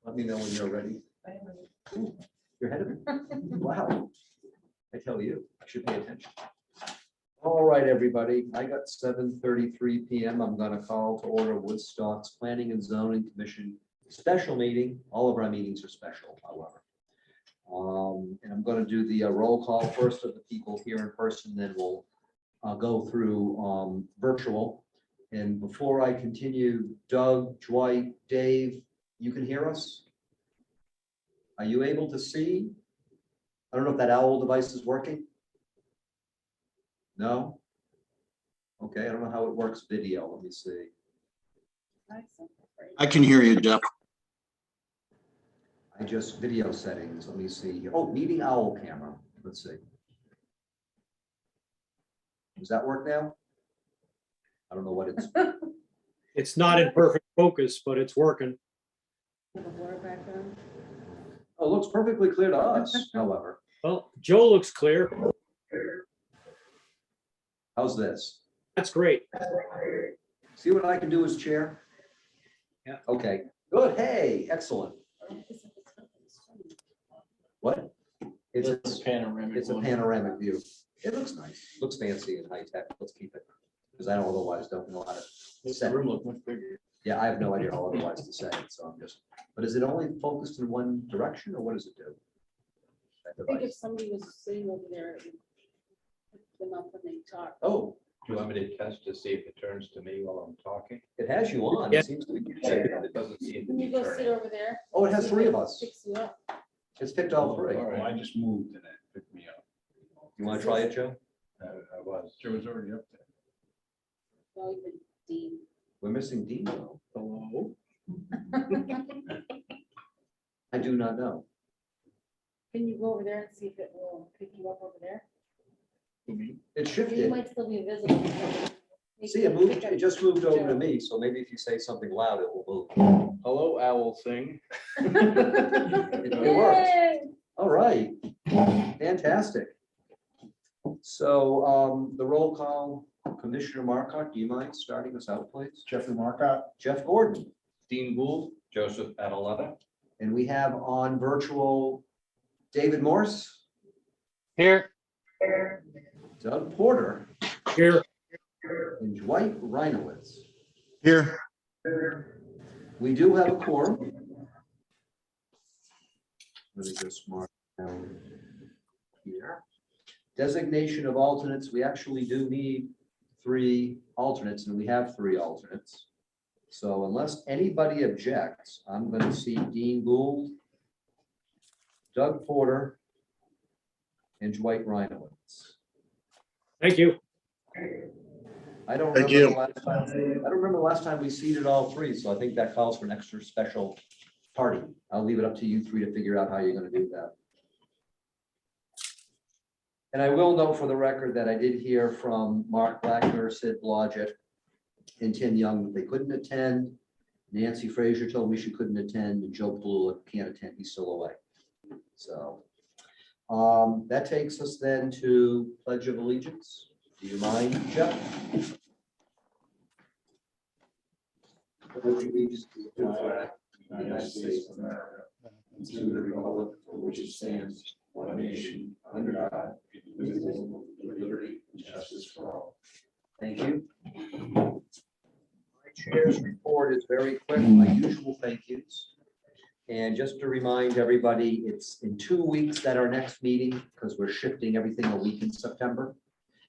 Let me know when you're ready. Ooh, you're ahead of me. Wow. I tell you, I should pay attention. All right, everybody. I got 7:33 p.m. I'm going to call to order Woodstock's Planning and Zoning Commission special meeting. All of our meetings are special, however. And I'm going to do the roll call first of the people here in person, then we'll go through virtual. And before I continue, Doug, Dwight, Dave, you can hear us? Are you able to see? I don't know if that owl device is working. No? Okay, I don't know how it works video. Let me see. I can hear you, Jeff. I just video settings. Let me see here. Oh, meeting owl camera. Let's see. Does that work now? I don't know what it's. It's not in perfect focus, but it's working. Oh, it looks perfectly clear to us, however. Well, Joe looks clear. How's this? That's great. See what I can do as chair? Yeah. Okay, good. Hey, excellent. What? It's a panoramic. It's a panoramic view. It looks nice. Looks fancy and high tech. Let's keep it. Because I otherwise don't know how to set it. Look much bigger. Yeah, I have no idea how otherwise to set it, so I'm just, but is it only focused in one direction or what does it do? That I think if device? somebody was sitting over there, it would pick them up when they talk. Oh, Do you want me to test to see if it turns to me while I'm talking? it has you on. Yeah. It seems to be. It doesn't seem to Can be you go sit turning. over there? Oh, it has See three if of it us. Picks you up. It's picked all three. All right. I just moved and it picked me up. You want to try it, Joe? I was. Joe was already up there. Well, even Dean. We're missing Dean though. Hello. I do not know. Can you go over there and see if it will pick you up over there? It You shifted. might still be visible. See, it moved, it just moved over to me, so maybe if you say something loud, it will move. Hello, owl thing. It works. All right, fantastic. So the roll call, Commissioner Marcotte, do you mind starting us out, please? Jeffrey Marcotte. Jeff Gordon, Dean Gould, Joseph Adeletta. and we have on virtual David Morse, Here. Doug Porter, Here. and Dwight Reinowitz. Here. We do have a quorum. Let me just mark down here. Designation of alternates, we actually do need 3 alternates, and we have 3 alternates. So unless anybody objects, I'm going to see Dean Gould, Doug Porter, and Dwight Reinowitz. Thank you. I don't Thank remember you. the last time, I don't remember the last time we seated all 3, so I think that calls for an extra special party. I'll leave it up to you 3 to figure out how you're going to do that. And I will note for the record that I did hear from Mark Blackner, Sid Blodgett, and Tim Young that they couldn't attend. Nancy Frazier told me she couldn't attend, and Joe Blue can't attend, he's still away. So that takes us then to Pledge of Allegiance. Do you mind, Jeff? Pledge allegiance to the flag of the United States of America, and to the republic for which it stands, one nation, under God, indivisible, with liberty and justice for all. Thank you. My chair's report is very quick, my usual thank yous. And just to remind everybody, it's in 2 weeks that our next meeting, because we're shifting everything a week in September.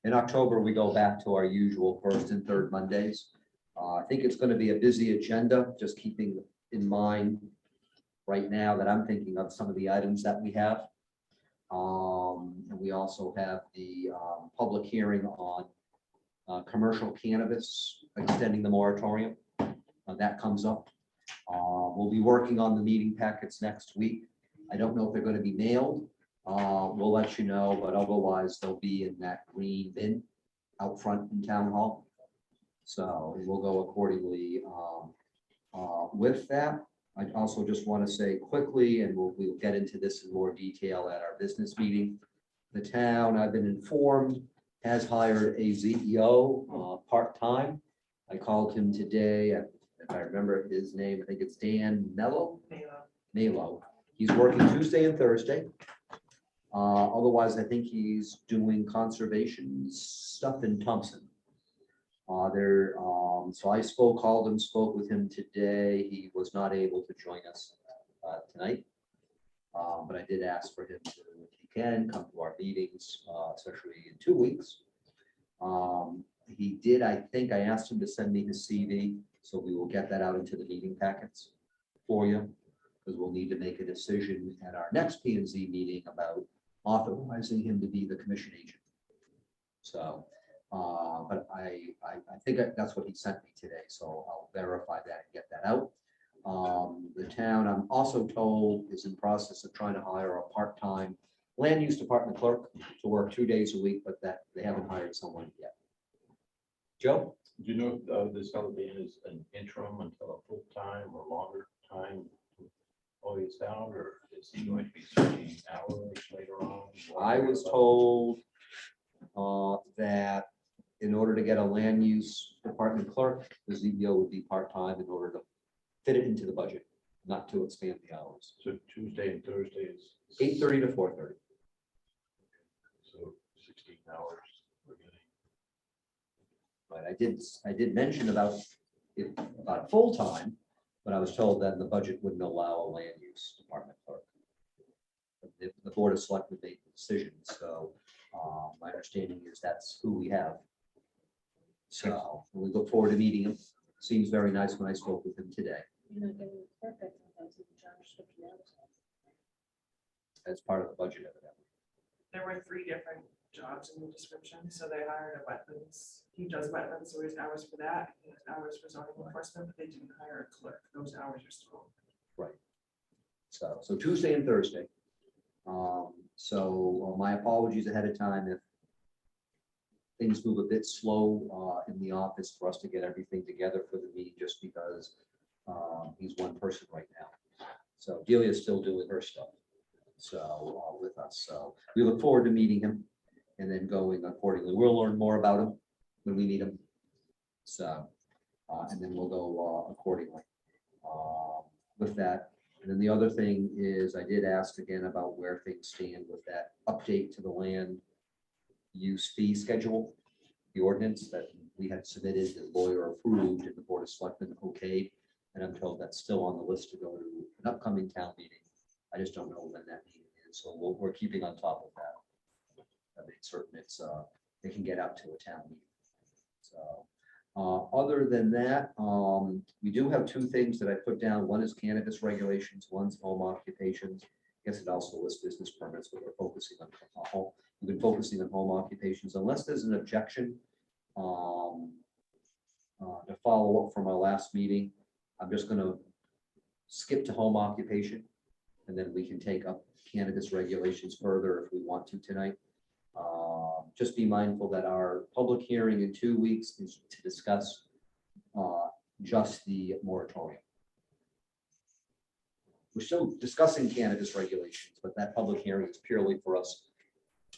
In October, we go back to our usual first and third Mondays. I think it's going to be a busy agenda, just keeping in mind right now that I'm thinking of some of the items that we have. And we also have the public hearing on commercial cannabis, extending the moratorium. That comes up. We'll be working on the meeting packets next week. I don't know if they're going to be mailed. We'll let you know, but otherwise they'll be in that green bin out front in town hall. So we'll go accordingly with that. I also just want to say quickly, and we'll get into this in more detail at our business meeting. The town, I've been informed, has hired a CEO part-time. I called him today, if I remember his name, I think it's Dan Mello. Malo. He's working Tuesday and Thursday. Otherwise, I think he's doing conservation stuff in Thompson. So I spoke with him today. He was not able to join us tonight. But I did ask for him to, if he can, come to our meetings, especially in 2 weeks. He did, I think I asked him to send me his CV, so we will get that out into the meeting packets for you, because we'll need to make a decision at our next P and Z meeting about authorizing him to be the commission agent. So, but I think that's what he sent me today, so I'll verify that and get that out. The town, I'm also told, is in process of trying to hire a part-time land use department clerk to work 2 days a week, but that they haven't hired someone yet. Joe? Do you know if this fellow being is an interim until a full time or longer time always down, or is he going to be 13 hours later on? I was told that in order to get a land use department clerk, the ZBO would be part-time in order to fit it into the budget, not to expand the hours. So Tuesday and Thursday is 8:30 to 4:30. So 16 hours. We're getting. But I did mention about full-time, but I was told that the budget wouldn't allow a land use department clerk. But the Board of Selectmen made the decision, so my understanding is that's who we have. So we look forward to meeting him. Seems very nice when I spoke with him today. You're not getting perfect. Sometimes you can try to strip it out. As part of the budget evidently. There were 3 different jobs in the description, so they hired a wetlands, he does wetlands, so his hours for that, he has hours for zoning enforcement, but they didn't hire a clerk, those hours are still. So Tuesday and Thursday. My apologies ahead of time if things move a bit slow in the office for us to get everything together for the meeting, just because he's one person right now. So Delia's still doing her stuff. So with us. So we look forward to meeting him and then going accordingly. We'll learn more about him when we meet him. So, and then we'll go accordingly with that. And then the other thing is I did ask again about where things stand with that update to the land use fee schedule, the ordinance that we had submitted, the lawyer approved and the Board of Selectmen okayed. And I'm told that's still on the list to go to an upcoming town meeting. I just don't know when that meeting is, so we're keeping on top of that. I make certain it can get out to a town meeting. So other than that, we do have 2 things that I put down. One is cannabis regulations, one's home occupations. I guess it also lists business permits, but we're focusing on home. We've been focusing on home occupations unless there's an objection to follow up from our last meeting. I'm just going to skip to home occupation, and then we can take up cannabis regulations further if we want to tonight. Just be mindful that our public hearing in 2 weeks is to discuss just the moratorium. We're still discussing cannabis regulations, but that public hearing is purely for us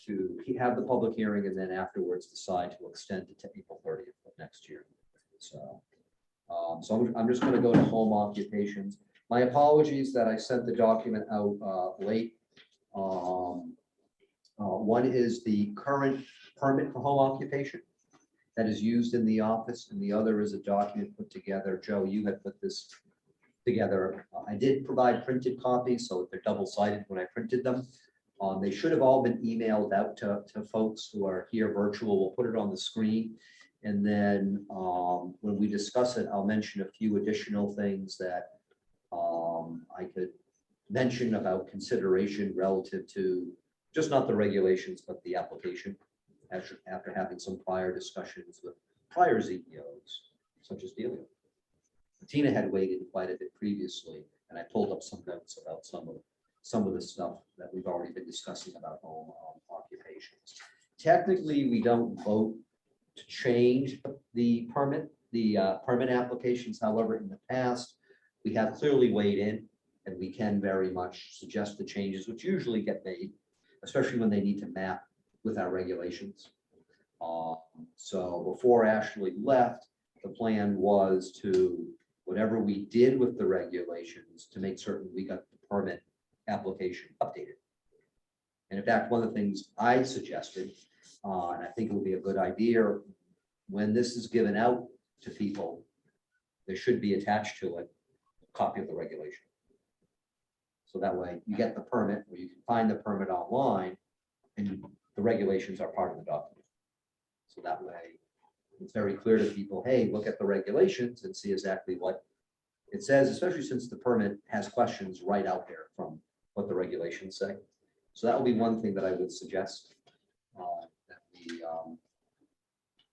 to have the public hearing and then afterwards decide to extend it to April 30th of next year. So, I'm just going to go to home occupations. My apologies that I sent the document out late. One is the current permit for home occupation that is used in the office, and the other is a document put together. Joe, you had put this together. I did provide printed copies, so they're double-sided when I printed them. They should have all been emailed out to folks who are here virtual. We'll put it on the screen. And then when we discuss it, I'll mention a few additional things that I could mention about consideration relative to just not the regulations, but the application after having some prior discussions with prior ZEOs, such as Delia. Tina had weighed in quite a bit previously, and I pulled up some notes about some of the stuff that we've already been discussing about home occupations. Technically, we don't vote to change the permit applications. However, in the past, we have clearly weighed in, and we can very much suggest the changes, which usually get made, especially when they need to map with our regulations. So before Ashley left, the plan was to, whatever we did with the regulations, to make certain we got the permit application updated. And in fact, one of the things I suggested, and I think it would be a good idea, when this is given out to people, there should be attached to it a copy of the regulation. So that way you get the permit, or you can find the permit online, and the regulations are part of the document. So that way it's very clear to people, hey, look at the regulations and see exactly what it says, especially since the permit has questions right out there from what the regulations say. So that would be one thing that I would suggest that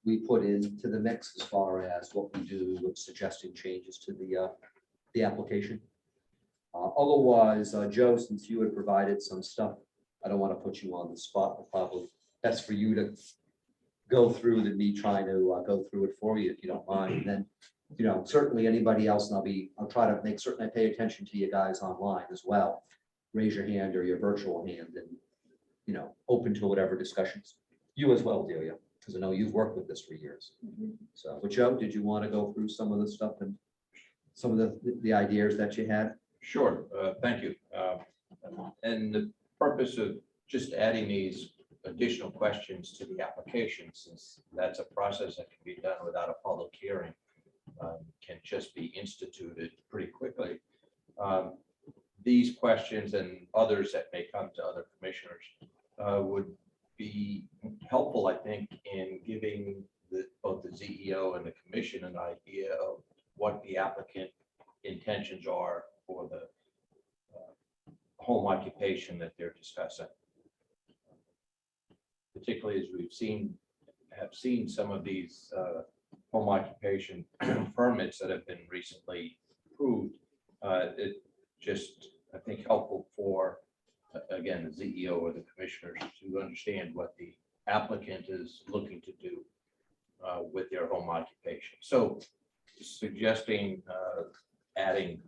we put into the mix as far as what we do with suggesting changes to the application. Otherwise, Joe, since you had provided some stuff, I don't want to put you on the spot, but probably that's for you to go through than me trying to go through it for you, if you don't mind. And then, you know, certainly anybody else, and I'll try to make certain I pay attention to you guys online as well. Raise your hand or your virtual hand and, you know, open to whatever discussions. You as well, Delia, because I know you've worked with this for years. So, but Joe, did you want to go through some of the stuff and some of the ideas that you had? Sure, thank you. And the purpose of just adding these additional questions to the application, since that's a process that can be done without a public hearing, can just be instituted pretty quickly. These questions and others that may come to other commissioners would be helpful, I think, in giving both the CEO and the commission an idea of what the applicant intentions are for the home occupation that they're discussing. Particularly as have seen some of these home occupation permits that have been recently approved. It just, I think, helpful for, again, the CEO or the commissioners to understand what the applicant is looking to do with their home occupation. So suggesting adding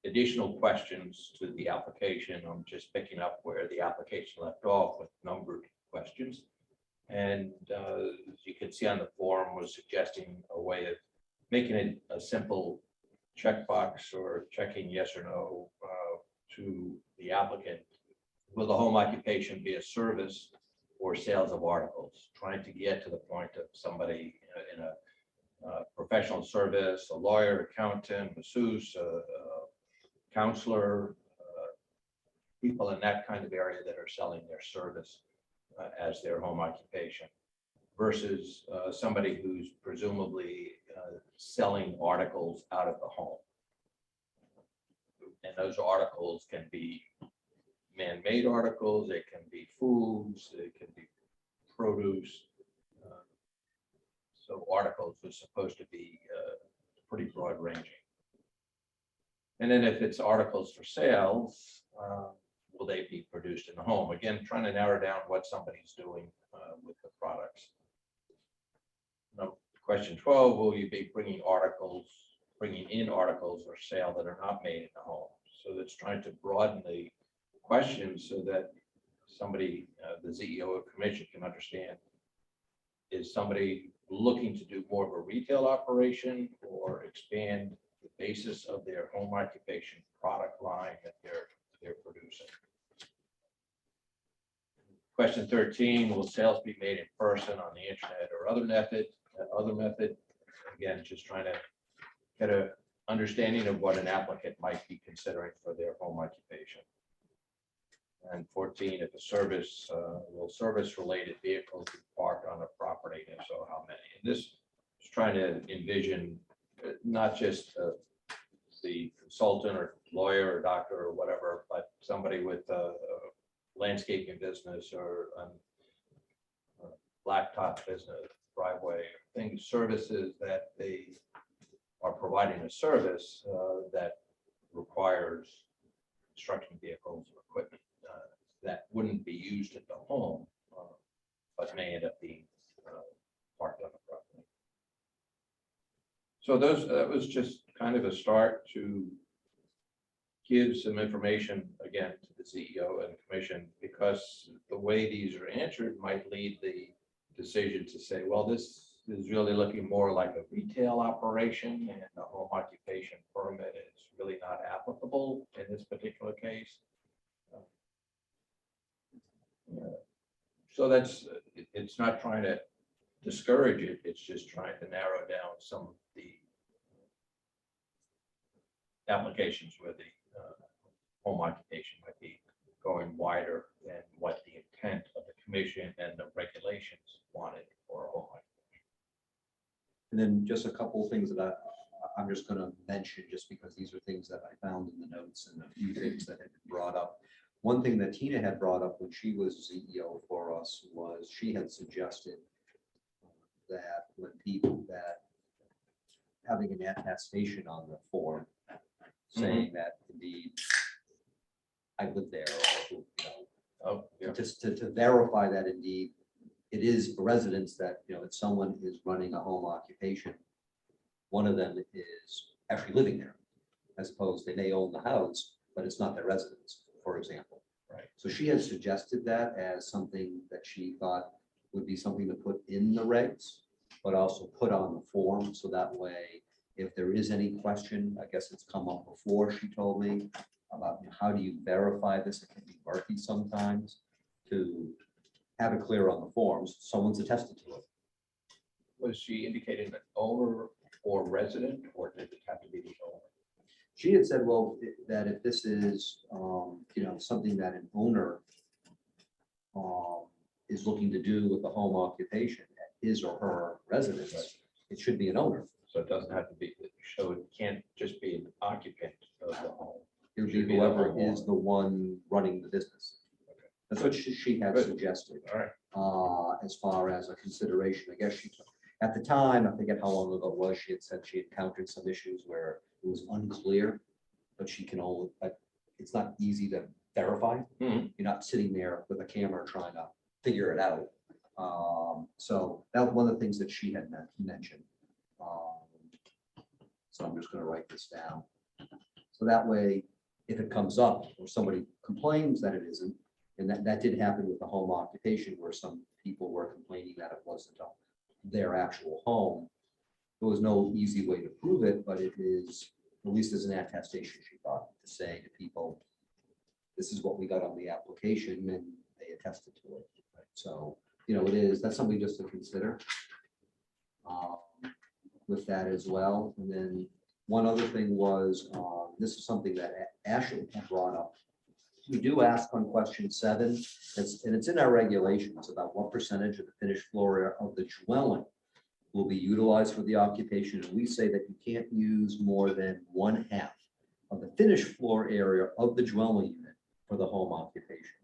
additional questions to the application. I'm just picking up where the application left off with numbered questions. And as you can see on the form, was suggesting a way of making it a simple checkbox or checking yes or no to the applicant. Will the home occupation be a service or sales of articles? Trying to get to the point of somebody in a professional service, a lawyer, accountant, masseuse, counselor, people in that kind of area that are selling their service as their home occupation, versus somebody who's presumably selling articles out of the home. And those articles can be man-made articles, it can be foods, it can be produce. So articles are supposed to be pretty broad ranging. And then if it's articles for sales, will they be produced in the home? Again, trying to narrow down what somebody's doing with the products. Now, question 12, will you be bringing in articles for sale that are not made in the home? So that's trying to broaden the question so that somebody, the CEO or commission, can understand, is somebody looking to do more of a retail operation or expand the basis of their home occupation product line that they're producing? Question 13, will sales be made in person, on the internet, or other method? Again, just trying to get an understanding of what an applicant might be considering for their home occupation. And 14, if a service, will service-related vehicles be parked on a property, and if so, how many? And this is trying to envision not just the consultant or lawyer or doctor or whatever, but somebody with a landscaping business or a blacktop business, driveway, things, services that they are providing a service that requires construction vehicles or equipment that wouldn't be used at the home, but may end up being parked on the property. So that was just kind of a start to give some information, again, to the CEO and the commission, because the way these are answered might lead the decision to say, well, this is really looking more like a retail operation and a home occupation permit is really not applicable. applicable in this particular case. So that's, it's not trying to discourage it, it's just trying to narrow down some of the applications where the home occupation might be going wider than what the intent of the commission and the regulations wanted for a home occupation. And then just a couple of things that I'm just gonna mention, just because these are things that I found in the notes and a few things that had been brought up. One thing that Tina had brought up when she was CEO for us was she had suggested that when people that having an attestation on the form saying that indeed I live there, or, you know, Oh, yeah. just to verify that indeed it is a residence, that, you know, if someone is running a home occupation, one of them is actually living there, as opposed they may own the house, but it's not their residence, for example. Right. So she had suggested that as something that she thought would be something to put in the regs, but also put on the form, so that way, if there is any question, I guess it's come up before, she told me, about how do you verify this? It can be murky sometimes, to have it clear on the forms, someone's attested to it. Was she indicating an owner or resident, or did it have to be the owner? She had said, well, that if this is, you know, something that an owner is looking to do with the home occupation at his or her residence, it should be an owner. So it doesn't have to be, so it can't just be an occupant of the home. It would Should be be the whoever homeowner. is the one running the business. That's what she had Good. suggested. All right. As far as a consideration, I guess she took, at the time, I forget how long ago it was, she had said she encountered some issues where it was unclear, but she can only, but it's not easy to verify. Mhm. You're not sitting there with a camera trying to figure it out. So that was one of the things that she had mentioned. So I'm just gonna write this down. So that way, if it comes up or somebody complains that it isn't, and that did happen with the home occupation where some people were complaining that it wasn't their actual home. There was no easy way to prove it, but it is, at least as an attestation, she thought, to say to people, this is what we got on the application, and they attested to it. So, you know, that's something just to consider with that as well. And then one other thing was, this is something that Ashley had brought up. We do ask on question 7, and it's in our regulations about what percentage of the finished floor area of the dwelling will be utilized for the occupation. And we say that you can't use more than 1/2 of the finished floor area of the dwelling unit for the home occupation.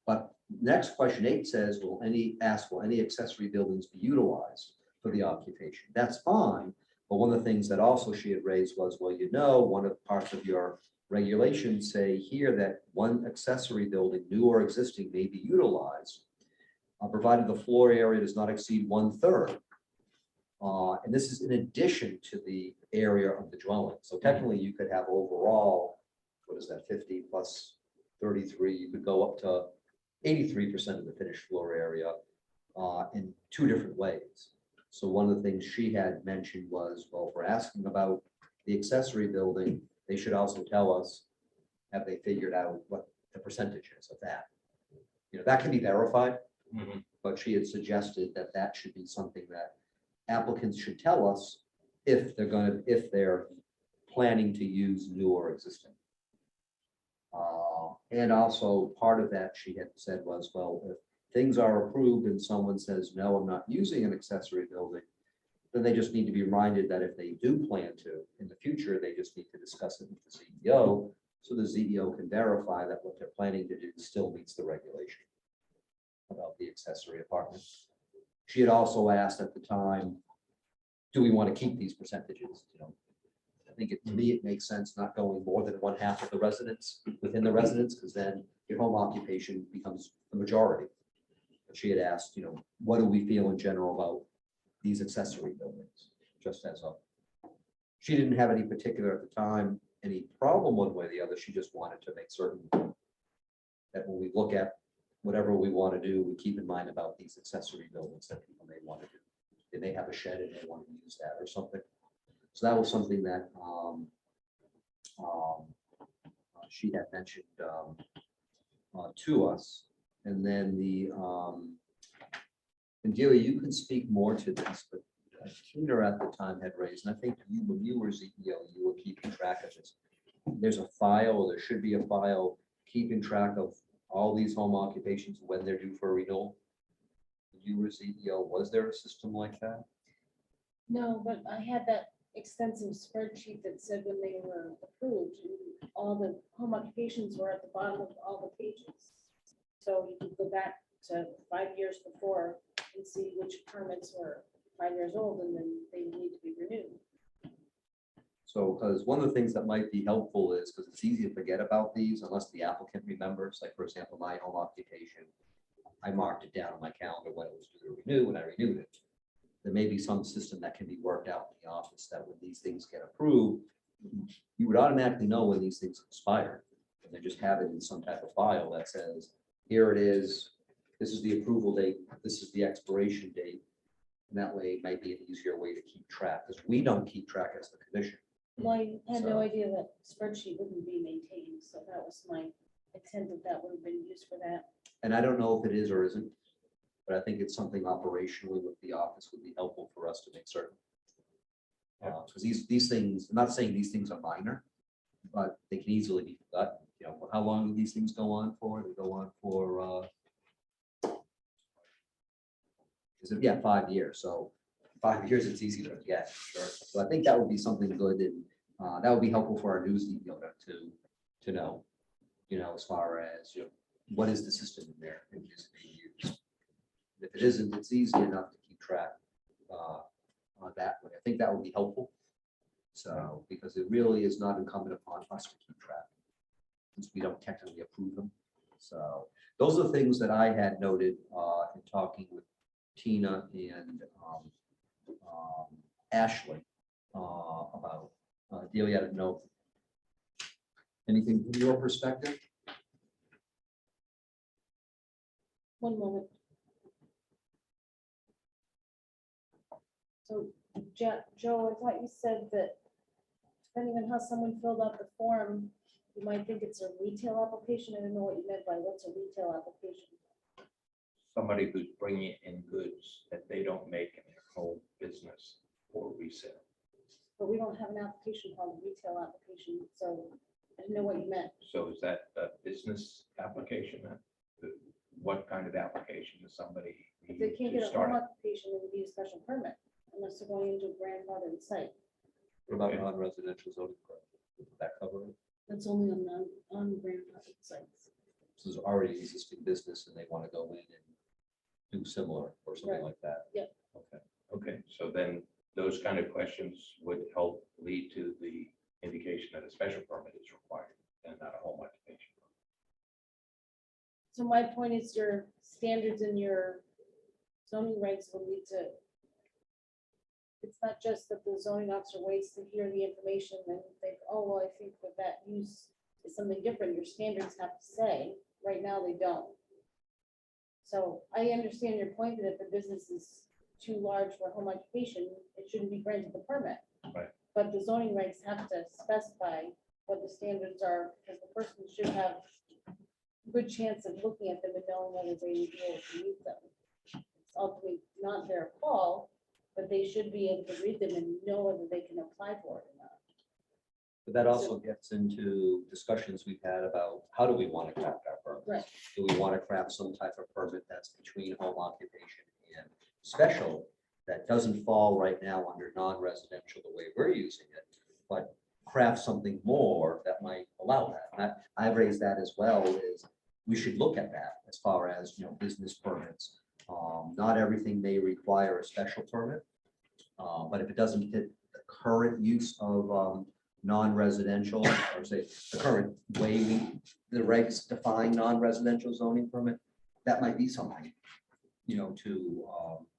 But next question 8 says, will any accessory buildings be utilized for the occupation? That's fine. But one of the things that also she had raised was, well, you know, one of the parts of your regulations say here that one accessory building, new or existing, may be utilized, provided the floor area does not exceed 1/3. And this is in addition to the area of the dwelling. So technically you could have overall, what is that, 50 plus 33, you could go up to 83% of the finished floor area in 2 different ways. So one of the things she had mentioned was, well, if we're asking about the accessory building, they should also tell us, have they figured out what the percentage is of that? You know, that can be verified, Mhm. but she had suggested that that should be something that applicants should tell us if they're planning to use new or existing. And also part of that she had said was, well, if things are approved and someone says, no, I'm not using an accessory building, then they just need to be reminded that if they do plan to in the future, they just need to discuss it with the CEO, so the CEO can verify that what they're planning to do still meets the regulation about the accessory apartment. She had also asked at the time, do we want to keep these percentages? You know, I think to me, it makes sense not going more than 1/2 of the residents within the residence, because then your home occupation becomes the majority. But she had asked, you know, what do we feel in general about these accessory buildings? Just as she didn't have any particular at the time, any problem one way or the other. She just wanted to make certain that when we look at whatever we want to do, we keep in mind about these accessory buildings that people may want to do. They may have a shed and they want to use that or something. So that was something that she had mentioned to us. And then and Delia, you can speak more to this, but Peter at the time had raised, and I think when you were CEO, you were keeping track of this. There's a file, or there should be a file keeping track of all these home occupations when they're due for renewal. When you were CEO, was there a system like that? No, but I had that extensive spreadsheet that said when they were approved, and all the home occupations were at the bottom of all the pages. So you could go back to 5 years before and see which permits were 5 years old and then they need to be renewed. So, because one of the things that might be helpful is, because it's easy to forget about these unless the applicant remembers, like for example, my home occupation, I marked it down on my calendar when it was due to renew, and I renewed it. There may be some system that can be worked out in the office that when these things get approved, you would automatically know when these things expire. And they just have it in some type of file that says, here it is, this is the approval date, this is the expiration date. And that way it might be an easier way to keep track, because we don't keep track as the commission. Well, I had So- no idea that spreadsheet wouldn't be maintained, so that was my intent that would have been used for that. And I don't know if it is or isn't, but I think it's something operationally with the office would be helpful for us to make certain. Because these things, I'm not saying these things are minor, but they can easily be forgotten. You know, how long do these things go on for? They go on for, is it, yeah, 5 years. So 5 years, it's easy to forget. Sure. So I think that would be something good, and that would be helpful for our news media to know, as far as, what is the system in there and is it being used. If it isn't, it's easy enough to keep track on that way. I think that would be helpful. So, because it really is not incumbent upon us to keep track, since we don't technically approve them. So those are the things that I had noted in talking with Tina and Ashley about. Delia, I don't know. Anything from your perspective? One moment. So, Joe, I thought you said that depending on how someone filled out the form, you might think it's a retail application. I don't know what you meant by what's a retail application. Somebody who's bringing in goods that they don't make in their home business for resale. But we don't have an application called a retail application, so I didn't know what you meant. So is that a business application? What kind of application does somebody If they need can't to get a start? home occupation, it would be a special permit unless they're going into a grandfathered site. What about Okay. non-residential zoning? Would that cover it? That's only on grandfathered sites. So there's already existing business and they want to go in and do similar or something Right. like that. Yep. Okay. Okay, so then those kind of questions would help lead to the indication that a special permit is required and not a home occupation. So my point is your standards and your zoning regs will need to. It's not just that the zoning officer waits to hear the information and think, oh, well, I think that use is something different. Your standards have to say, right now they don't. So I understand your point that if the business is too large for home occupation, it shouldn't be granted the permit. Right. But the zoning regs have to specify what the standards are, because the person should have a good chance of looking at them and knowing whether they will be able to use them. It's ultimately not their call, but they should be able to read them and know whether they can apply for it or not. But that also gets into discussions we've had about how do we want to craft our permits? Right. Do we want to craft some type of permit that's between home occupation and special that doesn't fall right now under non-residential the way we're using it, but craft something more that might allow that? And I've raised that as well, is we should look at that as far as, business permits. Not everything may require a special permit, but if it doesn't fit the current use of non-residential, or say the current way the regs define non-residential zoning permit, that might be something,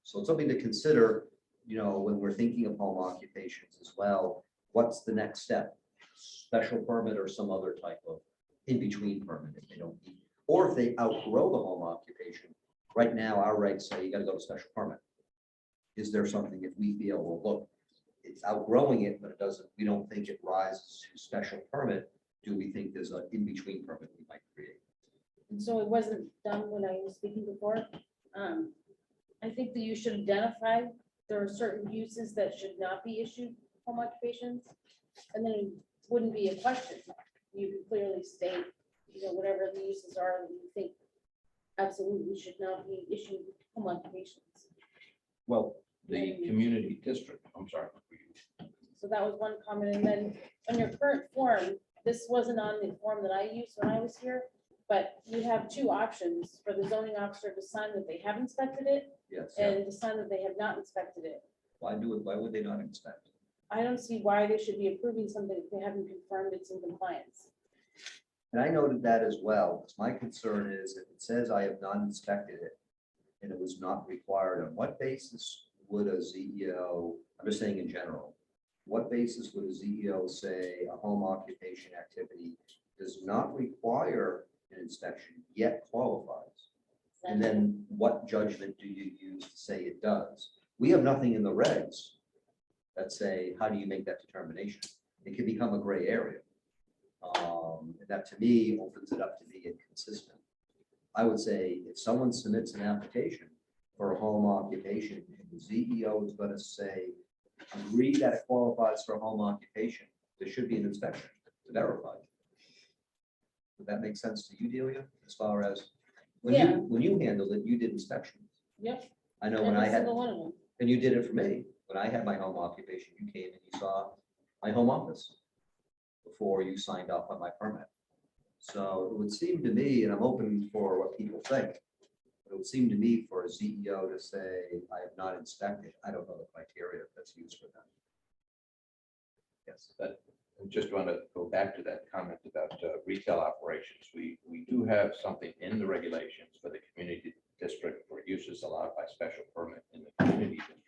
so it's something to consider, when we're thinking of home occupations as well. What's the next step? Special permit or some other type of in-between permit if they don't need, or if they outgrow the home occupation. Right now, our regs say you got to go to special permit. Is there something if we feel, well, look, it's outgrowing it, but it doesn't, we don't think it rises to special permit. Do we think there's an in-between permit we might create? And so it wasn't done when I was speaking before. I think that you should identify there are certain uses that should not be issued home occupations. And then it wouldn't be a question. You can clearly state, whatever the uses are that you think absolutely should not be issued home occupations. Well, the community district, I'm sorry. So that was one comment. And then on your current form, this wasn't on the form that I used when I was here, but you have two options for the zoning officer to sign that they have inspected it Yes. and to sign that they have not inspected it. Why do it? Why would they not inspect? I don't see why they should be approving something if they haven't confirmed it's in compliance. And I noted that as well, because my concern is if it says I have not inspected it and it was not required, on what basis would a ZEO, I'm just saying in general, what basis would a ZEO say a home occupation activity does not require an inspection yet qualifies? And then what judgment do you use to say it does? We have nothing in the regs that say, how do you make that determination? It can become a gray area. And that to me opens it up to be inconsistent. I would say if someone submits an application for a home occupation and the ZEO is going to say, agree that it qualifies for a home occupation, there should be an inspection to verify. Would that make sense to you, Delia? As far as when you handled it, you did inspections. Yep. I know when I Every had, single one of them. and you did it for me. When I had my home occupation, you came and you saw my home office before you signed off on my permit. So it would seem to me, and I'm open for what people think, but it would seem to me for a ZEO to say, I have not inspected, I don't know the criteria that's used for that. Yes. But I just want to go back to that comment about retail operations. We do have something in the regulations for the community district for uses allowed by special permit in the community district.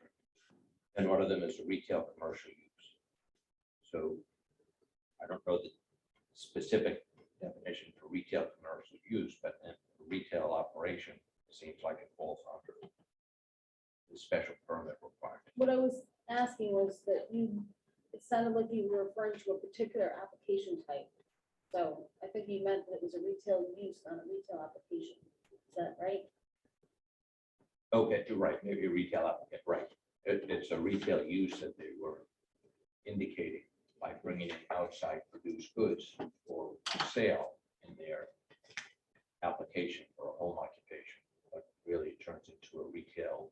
And one of them is a retail commercial use. So I don't know the specific definition for retail commercial use, but in retail operation, it seems like it falls under the special permit requirement. What I was asking was that it sounded like you were referring to a particular application type. So I think you meant that it was a retail use, not a retail application. Is that right? Okay, you're right, maybe a retail applicant, right. It's a retail use that they were indicating by bringing in outside produced goods for sale in their application for a home occupation. But really it turns into a retail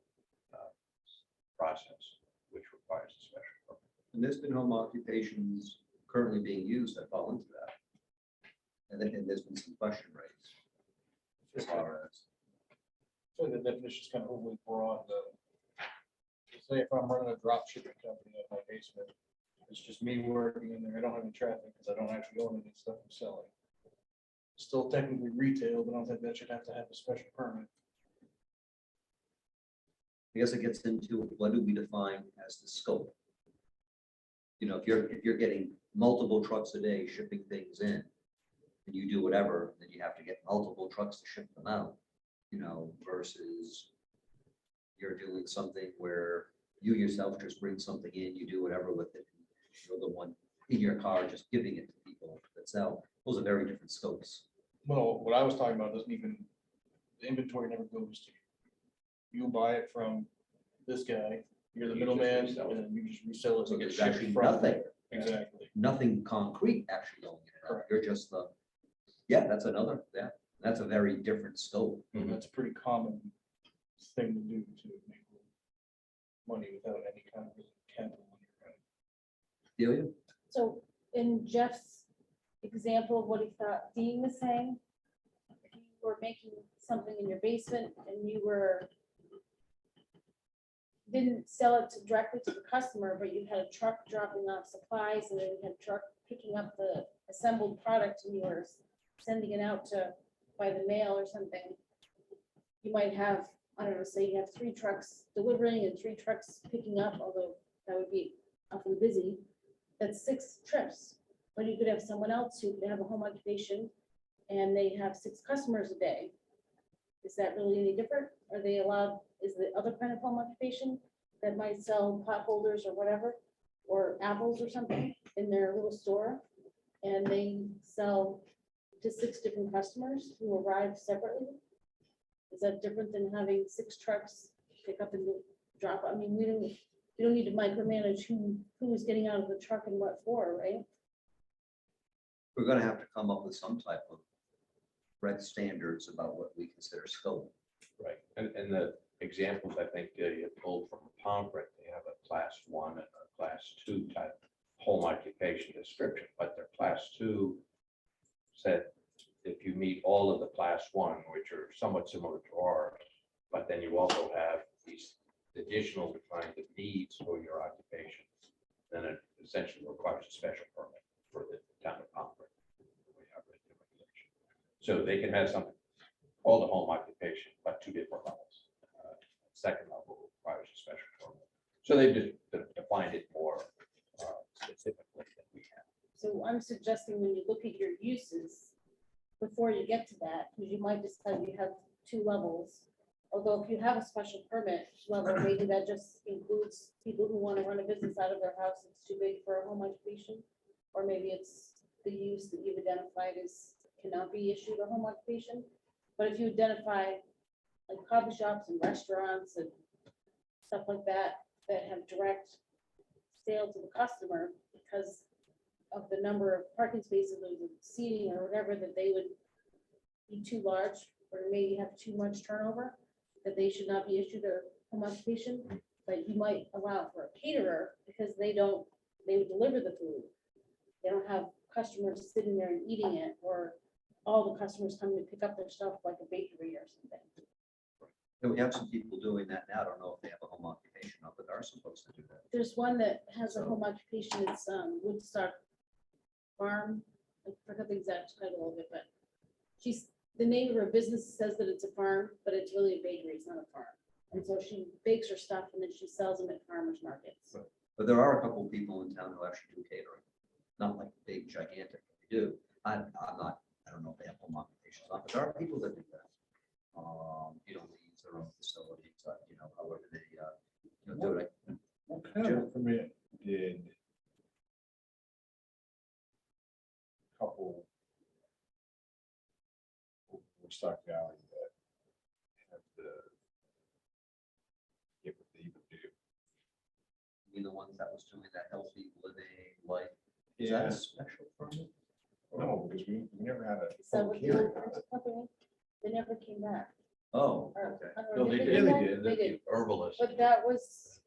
process, which requires a special permit. And there's been home occupations currently being used that fall into that. And then there's been some question raised. As far as, So the definition is kind of overly broad, though. Say if I'm running a drop shipping company in my basement, it's just me working in there, I don't have any traffic because I don't actually own any stuff I'm selling. Still technically retail, but I don't think that should have to have a special permit. I guess it gets into what do we define as the scope? You know, if you're getting multiple trucks a day shipping things in, and you do whatever, then you have to get multiple trucks to ship them out, versus you're doing something where you yourself just bring something in, you do whatever with it. You're the one in your car just giving it to people that sell. Those are very different scopes. Well, what I was talking about doesn't even, the inventory never goes to you. You buy it from this guy, you're the You just middleman, resell it. and you just resell it So to get there's shipped actually from. nothing, Exactly. nothing concrete actually going in and out. Correct. You're just that's a very different scope. And that's a pretty common thing to do to make money without any kind of capital. Delia? So in Jeff's example of what he thought Dean was saying, if you were making something in your basement and you didn't sell it directly to the customer, but you had a truck dropping off supplies and then you had a truck picking up the assembled product and you were sending it out by the mail or something, you might have, I don't know, say you have 3 trucks delivering and 3 trucks picking up, although that would be awfully busy. That's 6 trips. But you could have someone else who could have a home occupation and they have 6 customers a day. Is that really any different? Are they allowed, is the other kind of home occupation that might sell pot holders or whatever? or apples or something in their little store, and they sell to 6 different customers who arrive separately? Is that different than having 6 trucks pick up and drop? I mean, we don't need to micromanage who is getting out of the truck and what for, right? We're gonna have to come up with some type of red standards about what we consider scope. Right, and the examples, I think, you pulled from Pomfret, they have a class 1 and a class 2 type home occupation description, but their class 2 said if you meet all of the class 1, which are somewhat similar to ours, but then you also have these additional kinds of needs for your occupation, then it essentially requires a special permit for the town of Pomfret. So they can have something called a home occupation, but 2 different levels. Second level requires a special permit. So they just defined it more specifically than we have. So I'm suggesting when you look at your uses, before you get to that, because you might decide you have 2 levels. Although if you have a special permit level, maybe that just includes people who want to run a business out of their house, it's too big for a home occupation. Or maybe it's the use that you've identified as cannot be issued a home occupation. But if you identify like coffee shops and restaurants and stuff like that, that have direct sale to the customer because of the number of parking spaces or the seating or whatever, that they would be too large or maybe have too much turnover, that they should not be issued a home occupation. But you might allow for a caterer because they would deliver the food. They don't have customers sitting there and eating it, or all the customers coming to pick up their stuff like a bakery or something. And we have some people doing that now. I don't know if they have a home occupation, but are supposed to do that. There's one that has a home occupation, it's Woodstock Farm, I forgot the exact title of it, but the name of her business says that it's a farm, but it's really a bakery, it's not a farm. And so she bakes her stuff and then she sells them at farmers markets. But there are a couple of people in town who actually do catering, not like big gigantic, they do. I don't know if they have home occupations, but there are people that do that. Leads their own facilities, however they, do it. What kind of permit did couple Woodstock Valley that have the get what they even do? You know, the ones that was doing that healthy living life? Is that a special permit? No, because we never had a. So public with the hearing old on it. rental company, they never came back. Oh, Or, okay. I don't No, know, they did did, come they back? did, They the did. herbalist. But that was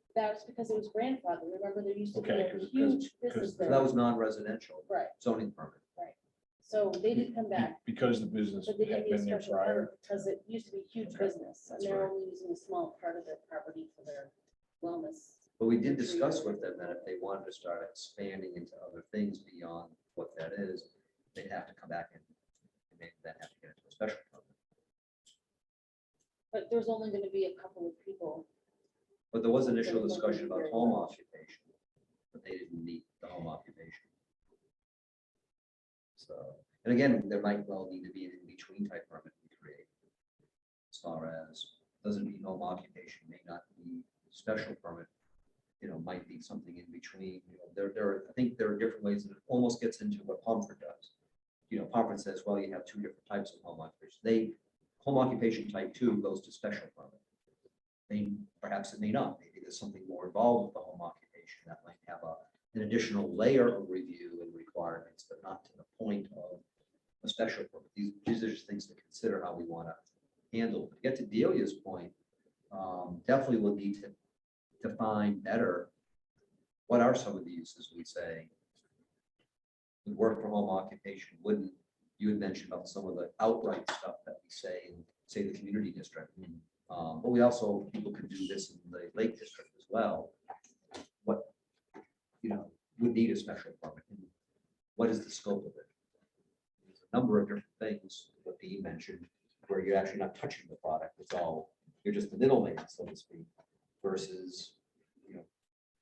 because it was grandfather. Remember, there used to be Okay, a 'cause- huge 'cause business So there. that was non-residential Right, zoning permit. so they did come back, Because the business but they had didn't need a been there special prior. permit because it used to be huge Okay, business. And that's they're right. only using a small part of their property for their wellness. But we did discuss with them that if they wanted to start expanding into other things beyond what that is, they'd have to come back and maybe then have to get into a special permit. But there's only gonna be a couple of people. But there was initial discussion about home occupation, but they didn't meet the home occupation. So, and again, there might well need to be an in-between type permit we create. As far as, doesn't mean home occupation, may not be special permit, might be something in between, I think there are different ways, and it almost gets into what Pomfret does. Pomfret says, well, you have 2 different types of home occupation. Home occupation type 2 goes to special permit. Perhaps it may not, maybe there's something more involved with the home occupation that might have an additional layer of review and requirements, but not to the point of a special permit. These are just things to consider how we want to handle. To get to Delia's point, definitely we'll need to define better what are some of the uses we say would work for home occupation, wouldn't. You had mentioned about some of the outright stuff that we say in, say, the community district. But we also, people could do this in the Lake District as well. What, would need a special permit? And what is the scope of it? There's a number of different things, what Dean mentioned, where you're actually not touching the product. It's all, you're just the middleman, so to speak, versus,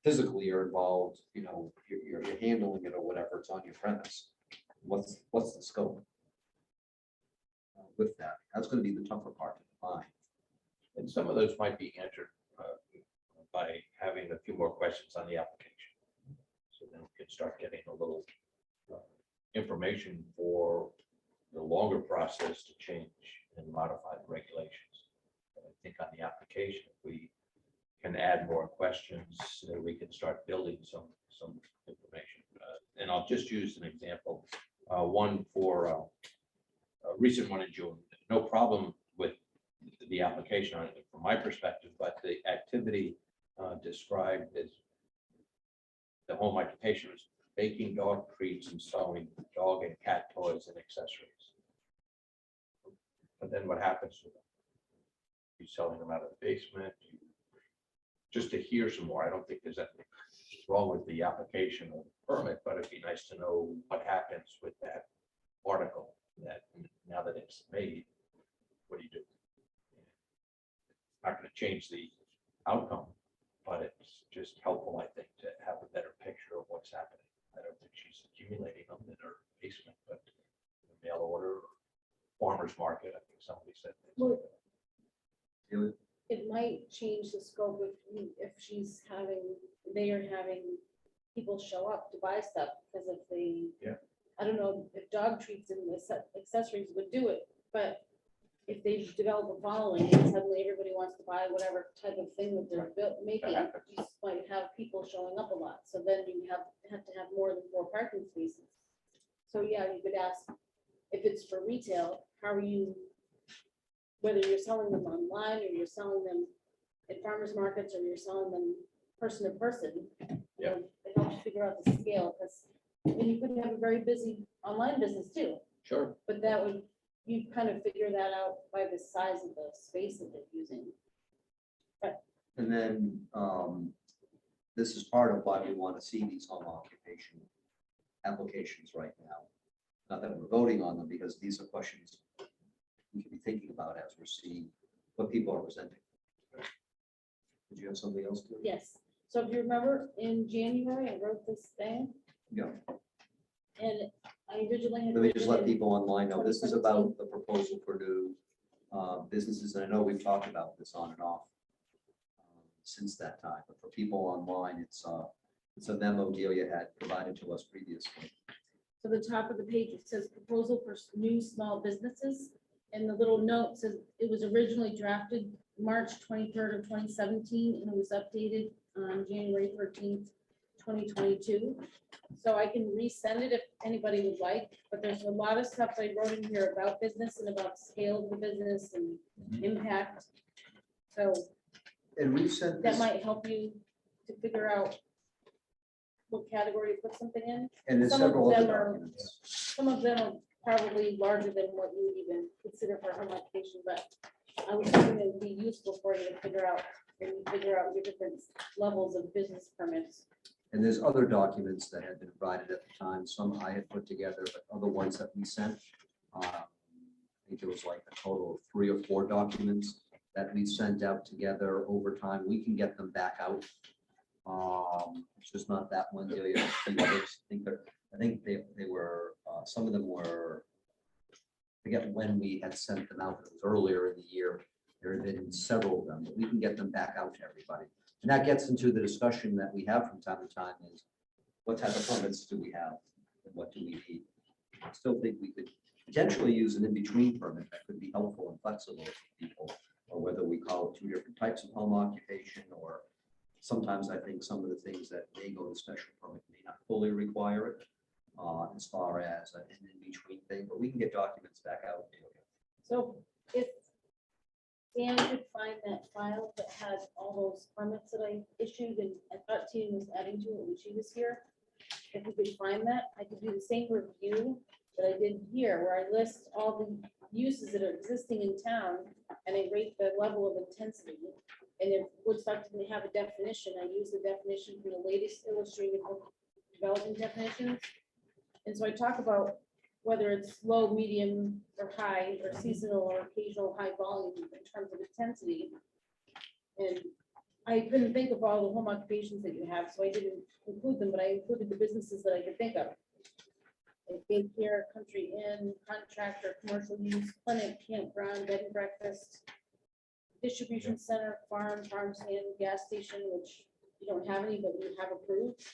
physically you're involved, you're handling it or whatever, it's on your premise. What's the scope? With that, that's going to be the tougher part to define. And some of those might be answered by having a few more questions on the application. can start getting a little information for the longer process to change and modify the regulations. I think on the application, if we can add more questions, we can start building some information. And I'll just use an example, one for a recent one in June. No problem with the application on it from my perspective, but the activity described as the home occupation is baking dog treats and selling dog and cat toys and accessories. But then what happens to them? You selling them out of the basement? Just to hear some more. I don't think there's anything wrong with the application or permit, but it'd be nice to know what happens with that article, that now that it's made, what do you do? Not going to change the outcome, but it's just helpful, I think, to have a better picture of what's happening. I don't think she's accumulating them in her basement, but mail order, farmer's market, I think somebody said. Well, it might change the scope if she's they are having people show up to buy stuff, because if they, I don't know if dog treats and accessories would do it, but if they develop a following and suddenly everybody wants to buy whatever type of thing that they're making, you might have people showing up a lot. So then you have to have more than 4 parking spaces. So yeah, you could ask if it's for retail, how are you, whether you're selling them online or you're selling them at farmers markets or you're selling them person to person. Yeah. It helps you figure out the scale, because you could have a very busy online business too, Sure. but that would, you kind of figure that out by the size of the space that they're using. And then this is part of why we want to see these home occupation applications right now. Not that we're voting on them, because these are questions we can be thinking about as we're seeing what people are presenting. Did you have something else to? Yes, so if you remember, in January, I wrote this thing, Yeah, and I originally had. let me just let written- people online know, this is about the proposal for new businesses, and I know we've talked about this on and off since that time, but for people online, it's a memo Delia had provided to us previously. So the top of the page, it says proposal for new small businesses. And the little note says it was originally drafted March 23rd of 2017, and it was updated on January 13th, 2022. So I can resend it if anybody would like, but there's a lot of stuff I wrote in here about business and about scale of the business and impact. So And we've sent that this, might help you to figure out what category to put something in. and there's some of several other them are- documents. Some of them are probably larger than what you would even consider for a home occupation, but I was thinking it would be useful for you to figure out, when you figure out your different levels of business permits. And there's other documents that had been provided at the time, some I had put together, but other ones that we sent. I think it was like a total of 3 or 4 documents that we sent out together over time. We can get them back out. It's just not that one, Delia. I think they were, some of them were, I forget when we had sent them out, it was earlier in the year. There had been several of them, but we can get them back out to everybody. And that gets into the discussion that we have from time to time is, what type of permits do we have? And what do we need? I still think we could potentially use an in-between permit that could be helpful and flexible for people, or whether we call it 2 different types of home occupation, or sometimes I think some of the things that may go to special permit may not fully require it as far as an in-between thing, but we can get documents back out. So if Dan could find that file that had all those permits that I issued, and I thought Tina was adding to it when she was here. If we could find that, I could do the same review that I did here, where I list all the uses that are existing in town, and I rate the level of intensity. And if Woodstock didn't have a definition, I use the definition from the latest illustrated book development definitions. And so I talk about whether it's low, medium, or high, or seasonal, or occasional high volume in terms of intensity. And I couldn't think of all the home occupations that you have, so I didn't include them, but I included the businesses that I could think of. Like daycare, country inn, contractor, commercial use, clinic, campground, bed and breakfast, distribution center, farm stand, gas station, which you don't have any, but you have approved.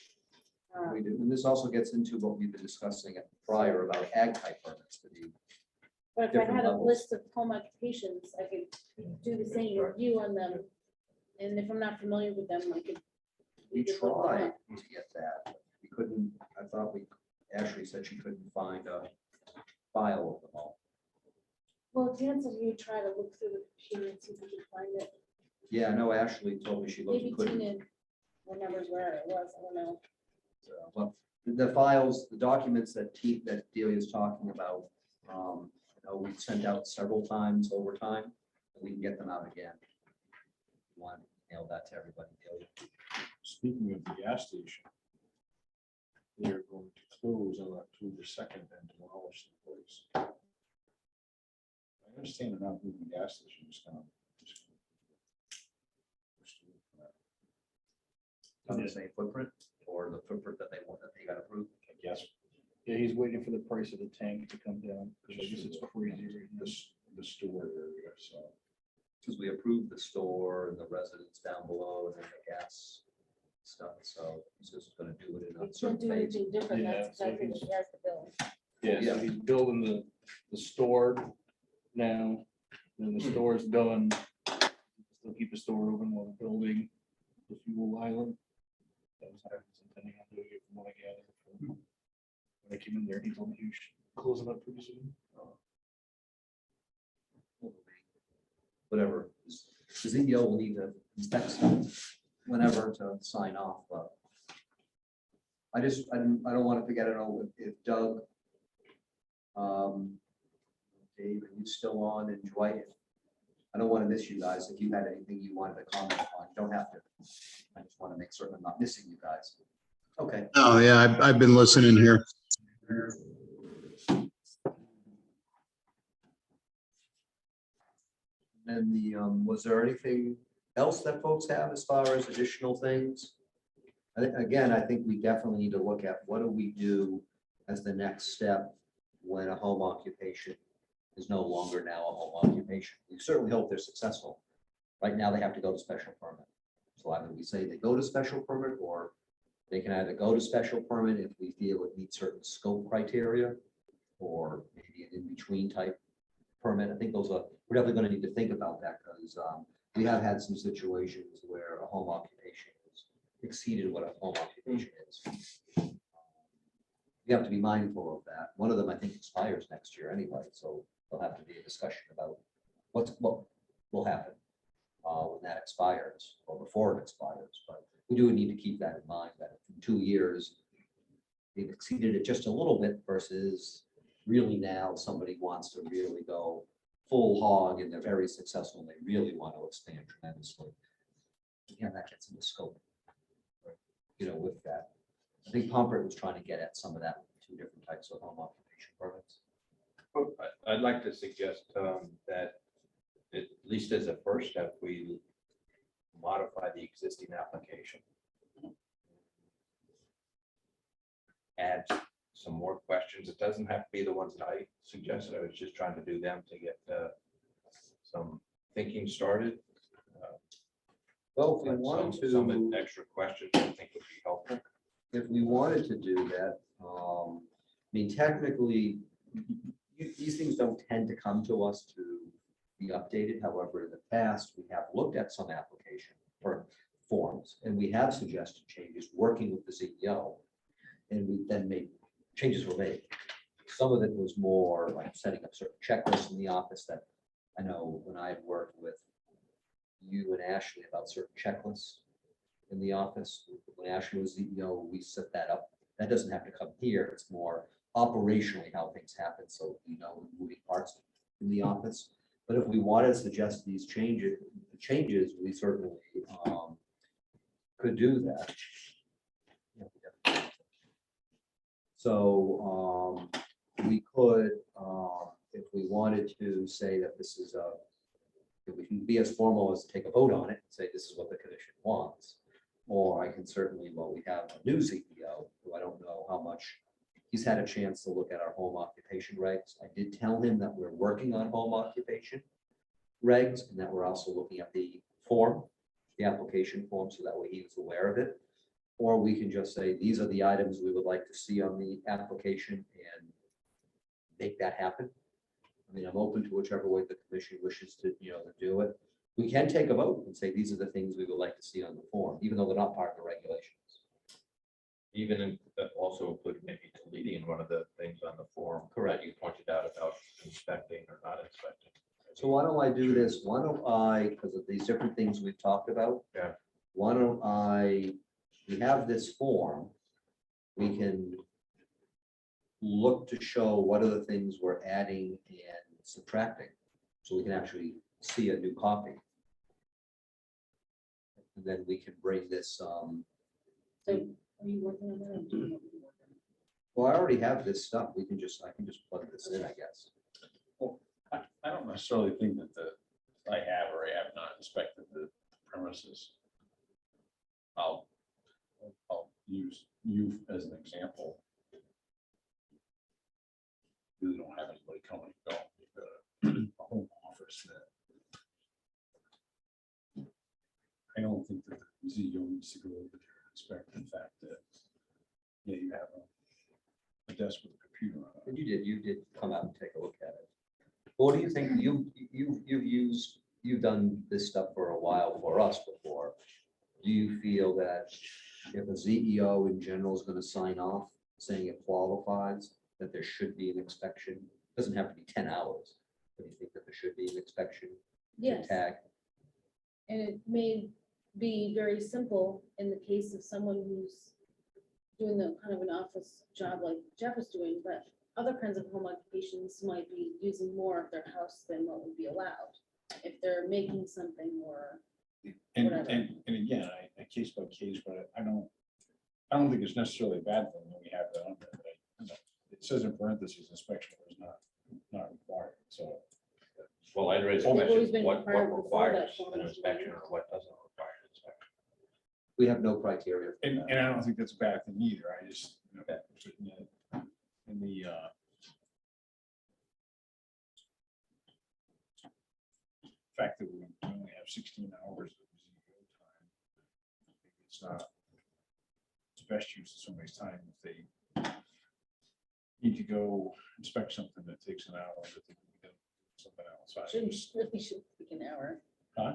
We do, and this also gets into what we've been discussing prior about ag type permits to be. But if I different had a levels. list of home occupations, I could do the same review on them. And if I'm not familiar with them, I could. We could look them tried up. to get that, but we couldn't, I thought Ashley said she couldn't find a file of them all. Well, Dan said you try to look through the computer and see if you can find it. Yeah, I know Ashley told me she looked, Maybe couldn't. Tina remembers where it was, I don't know. Well, the files, the documents that Delia's talking about, we sent out several times over time, and we can get them out again. Want to mail that to everybody, Delia. Speaking of the gas station, they're going to close on October 2nd and demolish the place. I understand they're not moving the gas station, just kind of. On the same footprint, or the footprint that they want, that they got approved. I guess. Yeah, he's waiting for the price of the tank to come down, because I guess it's crazy right now. The store area, so. Because we approved the store and the residents down below and then the gas stuff, so he's just gonna do it in You a can't certain do phase. anything different, Yeah, that's so exactly what he's- he has to bill. Yeah, Yeah. so he's building the store now, then the store's done. Still keep the store open while they're building the fuel island. That was how he's intending on doing it, from what I gathered. When I came in there, he told me he was closing up pretty soon. Whatever, the CEO will need to inspect stuff whenever to sign off, but I don't want to forget it all if Doug, Dave, are you still on, and Dwight? I don't want to miss you guys. If you had anything you wanted to comment on, you don't have to. I just want to make certain I'm not missing you guys. Okay. Oh, yeah, I've been listening here. And was there anything else that folks have as far as additional things? Again, I think we definitely need to look at what do we do as the next step when a home occupation is no longer now a home occupation. We certainly hope they're successful. Right now, they have to go to special permit. So either we say they go to special permit, or they can either go to special permit if we feel it meets certain scope criteria, or maybe an in-between type permit. I think those are, we're definitely going to need to think about that, because we have had some situations where a home occupation has exceeded what a home occupation is. We have to be mindful of that. One of them, I think, expires next year anyway, so there'll have to be a discussion about what will happen when that expires, or before it expires. But we do need to keep that in mind, that in 2 years, they've exceeded it just a little bit versus really now somebody wants to really go full hog and they're very successful and they really want to expand tremendously. Again, that gets into scope, with that. I think Pomfret was trying to get at some of that with 2 different types of home occupation permits. I'd like to suggest that at least as a first step, we modify the existing application. Add some more questions. It doesn't have to be the ones that I suggested. I was just trying to do them to get some thinking started. Well, if we But wanted some to, extra questions I think would be helpful. if we wanted to do that, I mean, technically, these things don't tend to come to us to be updated. However, in the past, we have looked at some application forms and we have suggested changes working with the CEO. And we then made, changes were made. Some of it was more like setting up certain checklists in the office that I know when I've worked with you and Ashley about certain checklists in the office. When Ashley was CEO, we set that up. That doesn't have to come here. It's more operationally how things happen. So, moving parts in the office. But if we wanted to suggest these changes, we certainly could do that. So we could, if we wanted to say that this is we can be as formal as to take a vote on it and say this is what the commission wants. Or I can certainly, we have a new CEO who I don't know how much he's had a chance to look at our home occupation regs. I did tell him that we're working on home occupation regs and that we're also looking at the form, the application form, so that way he was aware of it. Or we can just say, these are the items we would like to see on the application and make that happen. I mean, I'm open to whichever way the commission wishes to, to do it. We can take a vote and say, these are the things we would like to see on the form, even though they're not part of the regulations. Even also include maybe deleting one of the things on the form. Correct. That you pointed out about inspecting or not inspecting. So why don't I do this? Why don't I, because of these different things we've talked about? Yeah. Why don't we have this form, we can look to show what are the things we're adding and subtracting, so we can actually see a new copy. And then we can bring this, So are you working on that? Or do you want me to work on it? well, I already have this stuff. I can just plug this in, I guess. I don't necessarily think that I have or I have not inspected the premises. I'll use you as an example. Really don't have anybody coming and going. We've got a home office that I don't think that the CEO needs to go over there and inspect the fact that, yeah, you have a desk with a computer on it. And you did come out and take a look at it. What do you think? You've done this stuff for a while for us before. Do you feel that if a CEO in general is going to sign off saying it qualifies, that there should be an inspection? Doesn't have to be 10 hours, but do you think that there should be an inspection? to Yes. Tag. And it may be very simple in the case of someone who's doing the kind of an office job like Jeff is doing, but other kinds of home occupations might be using more of their house than what would be allowed. If they're making something or, And Whatever. again, I case by case, but I don't think it's necessarily a bad thing when we have that on there. But it says in parentheses, inspection is not required, so. Well, I'd raise They've the always question, been what required before that requires form an was inspection made. or what doesn't require an inspection? We have no criteria. And I don't think that's a bad thing either. I just, in the fact that we only have 16 hours of ZBO time, it's not, it's best use of somebody's time if they need to go inspect something that takes an hour, that they can do something else. shouldn't really should take an hour. Huh?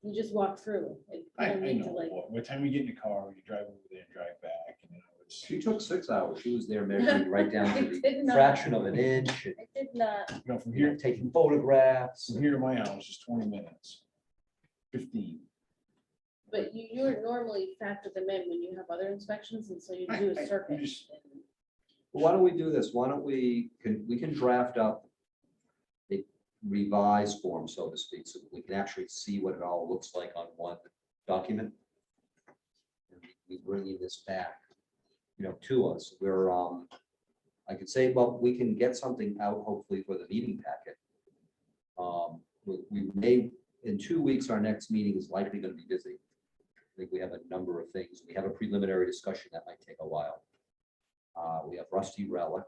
You just walk through. You I don't need to know, like, by the time we get in the car, when you drive over there and drive back, it's. She took 6 hours. She was there measuring right down I to the did not. fraction of an inch, and, I did not. From you know, here, taking photographs. from here to my house is 20 minutes, 15. But you would normally factor them in when you have other inspections, and so you do a circuit. just- Why don't we do this? Why don't we can draft up a revised form, so to speak, so we can actually see what it all looks like on one document. And we bringing this back, to us. I could say, well, we can get something out hopefully for the meeting packet. We may, in 2 weeks, our next meeting is likely going to be busy. I think we have a number of things. We have a preliminary discussion that might take a while. We have Rusty Relic.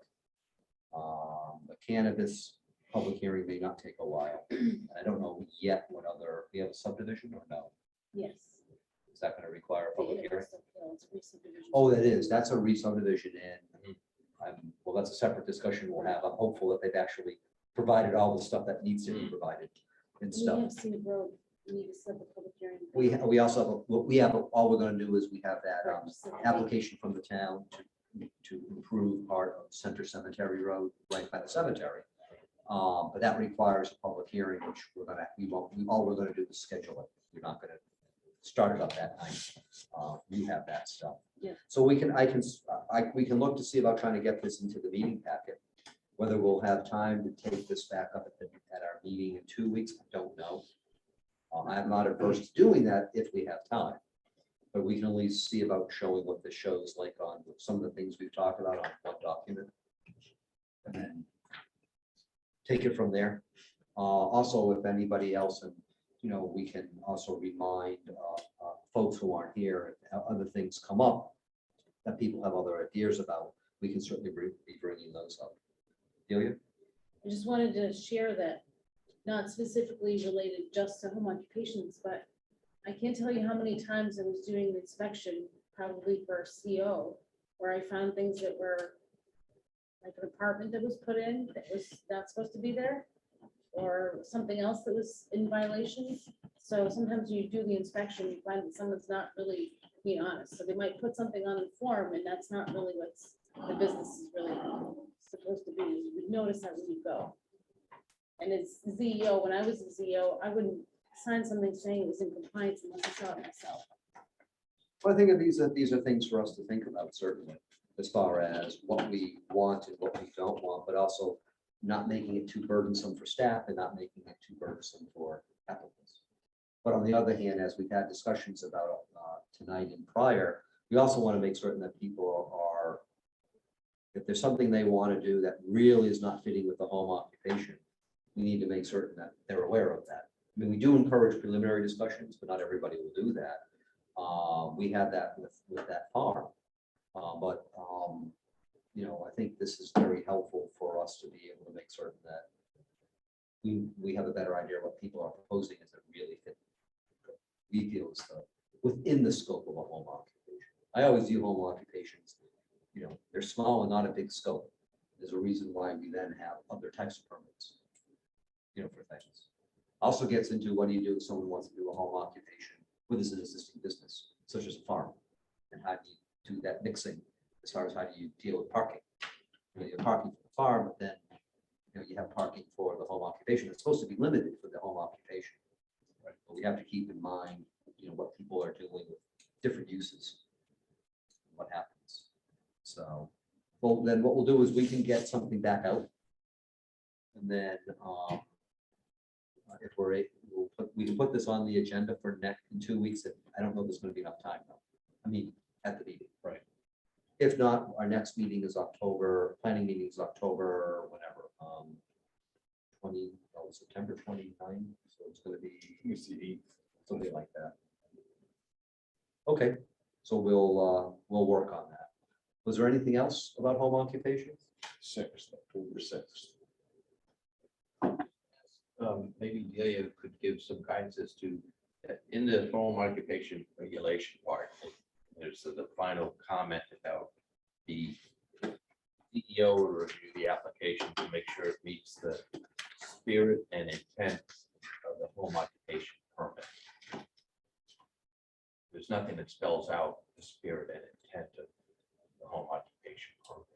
The cannabis public hearing may not take a while. I don't know yet what other, we have a subdivision or no? Yes. Is that going to require a The public hearing? Interest Appeal, it's a re-subdivision. Oh, that is, that's a re-subdivision and well, that's a separate discussion we'll have. I'm hopeful that they've actually provided all the stuff that needs to be provided and We stuff. have Scenic Road, we need to set the public hearing. We also have, all we're gonna do is we have that application from the town to improve part of Center Cemetery Road right by the cemetery. But that requires a public hearing, which all we're gonna do is schedule it. We're not gonna start it up that night. You have that stuff. Yeah. So we can look to see about trying to get this into the meeting packet. Whether we'll have time to take this back up at our meeting in 2 weeks, I don't know. I'm not averse to doing that if we have time. But we can at least see about showing what this shows like on some of the things we've talked about on one document. And then take it from there. Also, if anybody else, and we can also remind folks who aren't here, if other things come up that people have other ideas about, we can certainly be bringing those up. Delia? I just wanted to share that, not specifically related just to home occupations, but I can't tell you how many times I was doing the inspection probably for CO, where I found things that were like an apartment that was put in that was not supposed to be there, or something else that was in violation. So sometimes you do the inspection, you find that someone's not really being honest. So they might put something on the form and that's not really what's the business is really supposed to be. You notice that when you go. And as CEO, when I was a CEO, I wouldn't sign something saying it was in compliance unless I saw it myself. Well, I think that these are things for us to think about, certainly, as far as what we want and what we don't want, but also not making it too burdensome for staff and not making it too burdensome for applicants. But on the other hand, as we've had discussions about tonight and prior, we also want to make certain that people are, if there's something they want to do that really is not fitting with the home occupation, we need to make certain that they're aware of that. I mean, we do encourage preliminary discussions, but not everybody will do that. We had that with that farm. You know, I think this is very helpful for us to be able to make certain that we have a better idea of what people are proposing as it really fit. We feel is within the scope of a home occupation. I always view home occupations, you know, they're small and not a big scope. There's a reason why we then have other types of permits, you know, for things. Also gets into what do you do if someone wants to do a home occupation with an existing business, such as a farm, and how do you do that mixing as far as how do you deal with parking? You know, you're parking for the farm, but then you know you have parking for the home occupation. It's supposed to be limited for the home occupation, right? But we have to keep in mind, you know, what people are doing with different uses, what happens. So, well, then what we'll do is we can get something back out, and then if we're able, we can put this on the agenda for next in 2 weeks. I don't know if there's going to be enough time though. I mean, at the meeting, right? If not, our next meeting is October, planning meeting is October, whatever, 20, September 29th. So it's going to be something like that. Okay, so we'll work on that. Was there anything else about home occupations? 6th, October 6th. Maybe Delia could give some guidance as to, in the home occupation regulation part, there's the final comment about the CEO will review the application to make sure it meets the spirit and intent of the home occupation permit. There's nothing that spells out the spirit and intent of the home occupation permit.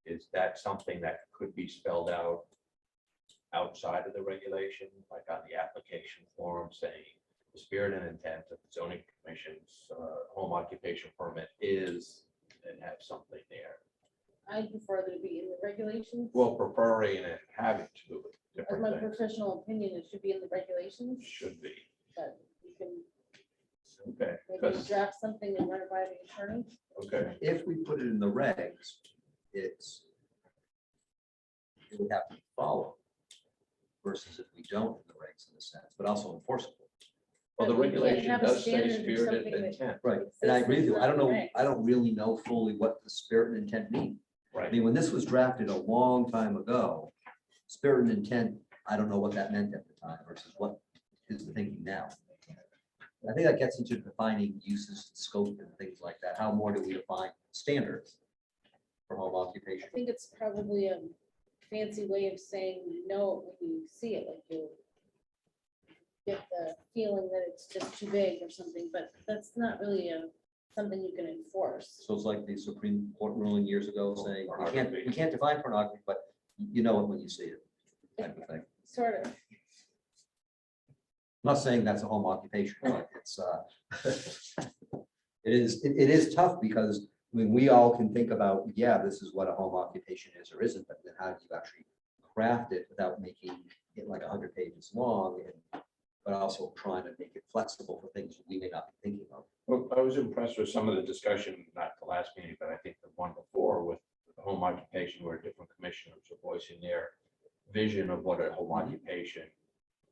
Is that something that could be spelled out outside of the regulation, like on the application form saying the spirit and intent of the zoning commission's home occupation permit is, and have something there? I prefer that it be in the regulations. Well, preferring and having to do with As different my things. professional opinion, it should be in the regulations, Should be. but you can Okay, maybe because, draft something and run it by the attorney. okay, If we put it in the regs, it would have to be followed versus if we don't in the regs in a sense, but also enforceable. well, the But we can't regulation have a does say standard or spirit and something that- intent, Right, and I agree with you. I don't know, Right. I don't really know fully what the spirit and intent mean. I right? mean, when this was drafted a long time ago, spirit and intent, I don't know what that meant at the time versus what is the thinking now. I think that gets into defining uses, scope and things like that. How more do we define standards for home occupation? I think it's probably a fancy way of saying you know it when you see it, like you get the feeling that it's just too big or something, but that's not really something you can enforce. So it's like the Supreme Court ruling years ago saying, Pornography. we can't define pornography, but you know it when you see it, type of thing. Sort of. I'm not saying that's a home occupation, but it's, it is tough because, I mean, we all can think about, yeah, this is what a home occupation is or isn't, but then how do you actually craft it without making it like 100 pages long, and but also trying to make it flexible for things we may not be thinking of. Well, I was impressed with some of the discussion, not the last meeting, but I think the one before with the home occupation, where different commissioners are voicing their vision of what a home occupation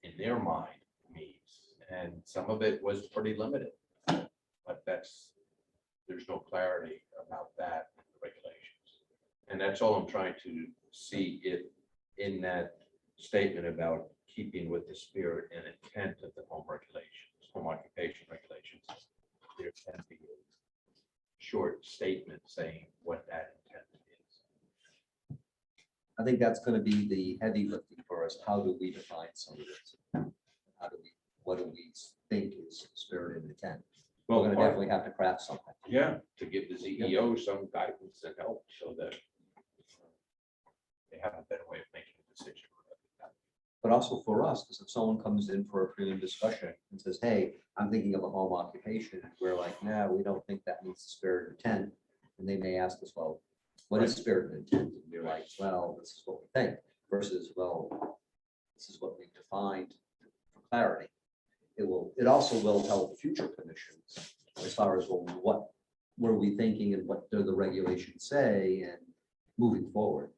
in their mind means. And some of it was pretty limited, but there's no clarity about that in the regulations. And that's all I'm trying to see if in that statement about keeping with the spirit and intent of the home regulations, home occupation regulations, there can be a short statement saying what that intent is. I think that's gonna be the heavy lifting for us. How do we define some of this? How do we, what do we think is spirit and intent? We're gonna definitely have to craft something. Yeah, to give the CEO some guidance and help so that they have a better way of making a decision. But also for us, because if someone comes in for a prelim discussion and says, hey, I'm thinking of a home occupation, and we're like, no, we don't think that meets the spirit and intent. And they may ask us, well, what is spirit and intent? And we're like, well, this is what we think versus, well, this is what we've defined for clarity. It also will help future commissions as far as, well, what were we thinking and what do the regulations say and moving forward.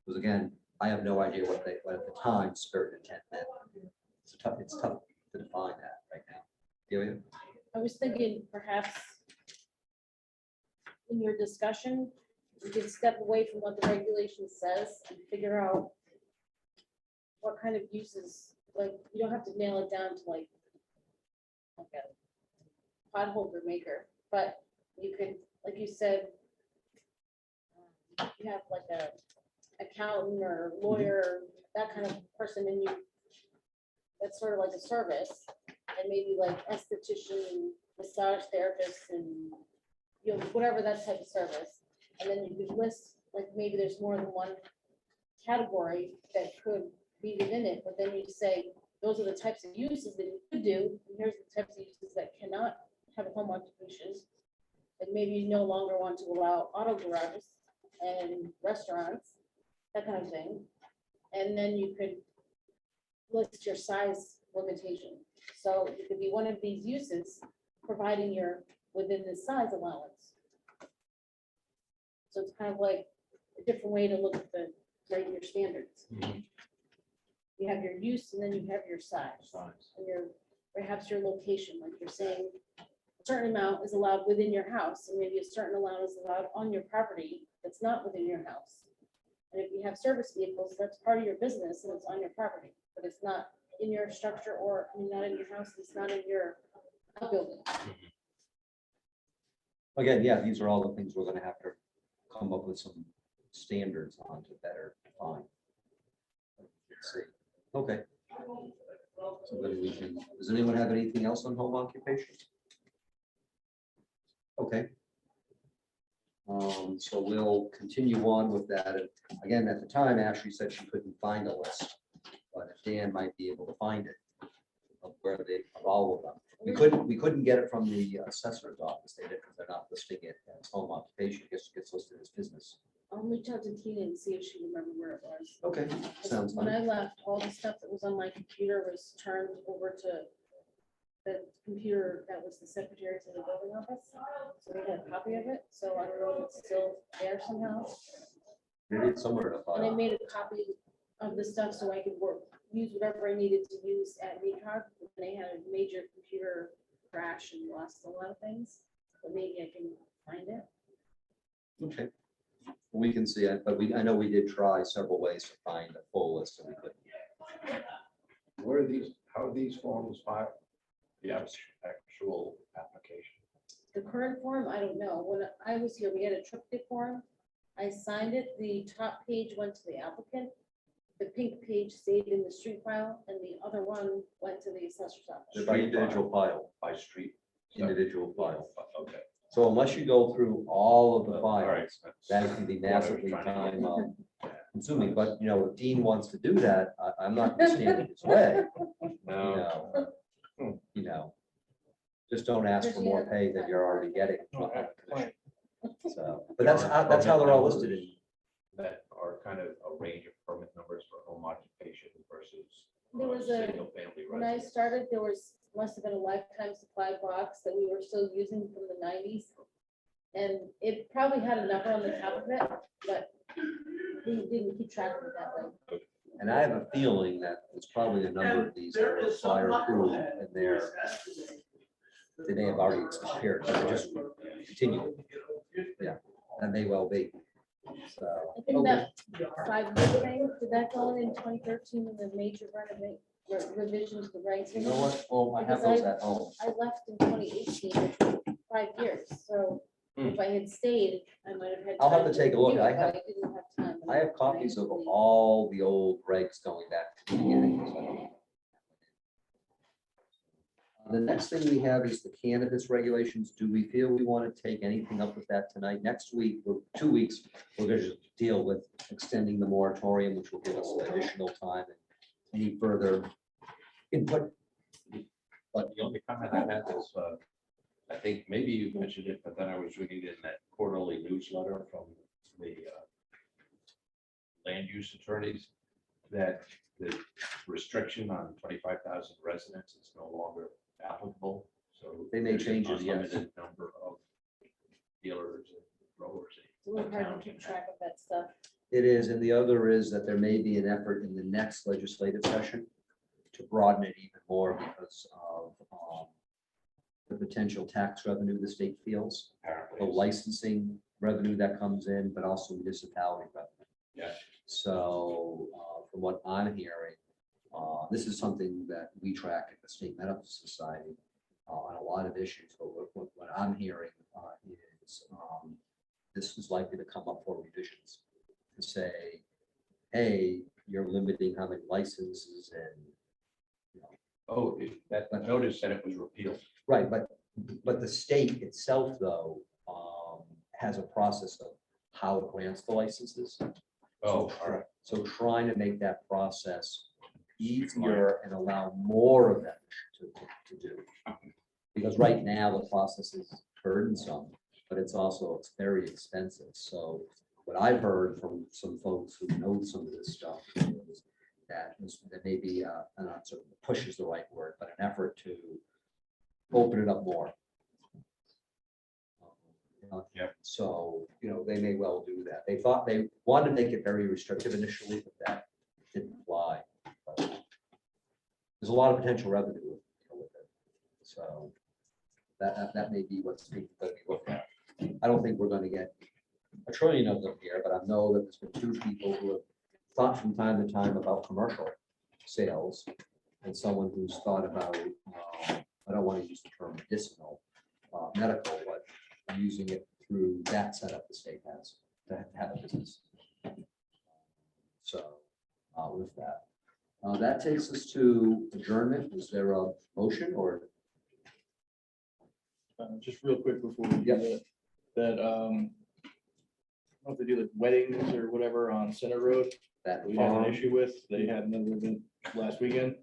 Because again, I have no idea what at the time spirit and intent meant. It's tough to define that right now. Delia? I was thinking perhaps in your discussion, you could step away from what the regulation says and figure out what kind of uses, like, you don't have to nail it down to like a potholder maker, but you could, like you said, you have like a accountant or lawyer, that kind of person, and you, that's sort of like a service, and maybe like esthetician, massage therapist, and you know, whatever that type of service. And then you could list, like, maybe there's more than one category that could be within it, but then you say, those are the types of uses that you could do, and here's the types of uses that cannot have a home occupation. And maybe you no longer want to allow auto garages and restaurants, that kind of thing. And then you could list your size limitation. So it could be one of these uses, providing you're within the size allowance. So it's kind of like a different way to look at the regular standards. You have your use and then you have your size. And your, perhaps your location, like you're saying, a certain amount is allowed within your house, and maybe a certain amount is allowed on your property that's not within your house. And if you have service vehicles, that's part of your business and it's on your property, but it's not in your structure, or I mean, not in your house, it's not in your outbuilding. Again, yeah, these are all the things we're gonna have to come up with some standards on to better define. Let's see. Okay. So then we can, does anyone have anything else on home occupation? Okay. So we'll continue on with that. And again, at the time, Ashley said she couldn't find a list, but Dan might be able to find it of where they, of all of them. We couldn't get it from the assessor's office. They did, because they're not listing it as home occupation. It gets listed as business. I'll reach out to Tina and see if she remembered where it was. Okay, sounds When fine. I left, all the stuff that was on my computer was turned over to the computer that was the secretary's in the building office. So we had a copy of it, so I don't know if it's still there somehow. Maybe it's somewhere in a And I file. made a copy of the stuff so I could use whatever I needed to use at VCOG. And they had a major computer crash and lost a lot of things, but maybe I can find it. Okay. We can see it, but I know we did try several ways to find a full list, and we couldn't. Where are these, how are these forms filed? The actual application. The current form, I don't know. When I was here, we had a triplicate form. I signed it. The top page went to the applicant. The pink page stayed in the street file, and the other one went to the assessor's office. They're by individual file, By street. individual file. Okay. So unless you go through all of the All right. files, that can be massively time consuming, but you know, if Dean wants to do that, I'm not gonna stand in his way. You know, just don't ask for more pay than you're already getting. So, but that's how they're all listed in. That are kind of a range of permit numbers for home occupation versus. There was a- single family When I residence. started, there must have been a lifetime supply box that we were still using from the 90s. And it probably had a number on the top of it, but we didn't keep track of it that way. And I have a feeling that there's probably a number of these that are fire approved and they may have already expired, but they just continue. Yeah, that may well be. So, I think okay. that 5-year thing, did that go in 2013 when the major renovation, revision to the regs. You know what? Oh, I have those at home. I left in 2018, which was 5 years, so if I had stayed, I might have had. I'll have time to take a look. review I it, but have- didn't have time. I have copies of all the old regs going back to the beginning. so. The next thing we have is the cannabis regulations. Do we feel we want to take anything up with that tonight? Next week, or 2 weeks, we're going to deal with extending the moratorium, which will give us additional time and any further input. But the only comment I had is, I think maybe you mentioned it, but then I was reading in that quarterly newsletter from the land use attorneys that the restriction on 25,000 residents is no longer applicable. So They may there's an change it, yes. unlimited number of dealers and growers. It's a little hard to keep track of that stuff. It is, and the other is that there may be an effort in the next legislative session to broaden it even more because of the potential tax revenue the state feels, the Apparently. licensing revenue that comes in, but also municipality revenue. Yeah. So from what I'm hearing, this is something that we track at the State Medical Society on a lot of issues, but what I'm hearing is this is likely to come up for revisions to say, hey, you're limiting how many licenses and, you know, Oh, that notice said it was repealed. right, but the state itself, though, has a process of how it grants the licenses. Oh, all right. So trying to make that process easier and allow more of them to do. Because right now, the process is burdensome, but it's very expensive. So what I've heard from some folks who know some of this stuff is that there may be, not sort of push is the right word, but an effort to open it up more. Yep. So, they may well do that. They thought they wanted to make it very restrictive initially, but that didn't fly. But there's a lot of potential revenue with it. So that may be what's being looked at. I don't think we're going to get a trillion of them here, but I know that there's been 2 people who have thought from time to time about commercial sales and someone who's thought about, I don't want to use the term medicinal, medical, but using it through that setup the state has to have a business. So with that, that takes us to adjournment. Is there a motion or? Just real quick before we Yeah. do that, I don't know if they do the weddings or whatever on Center Road, That we had farm? an issue with, they had another event last weekend.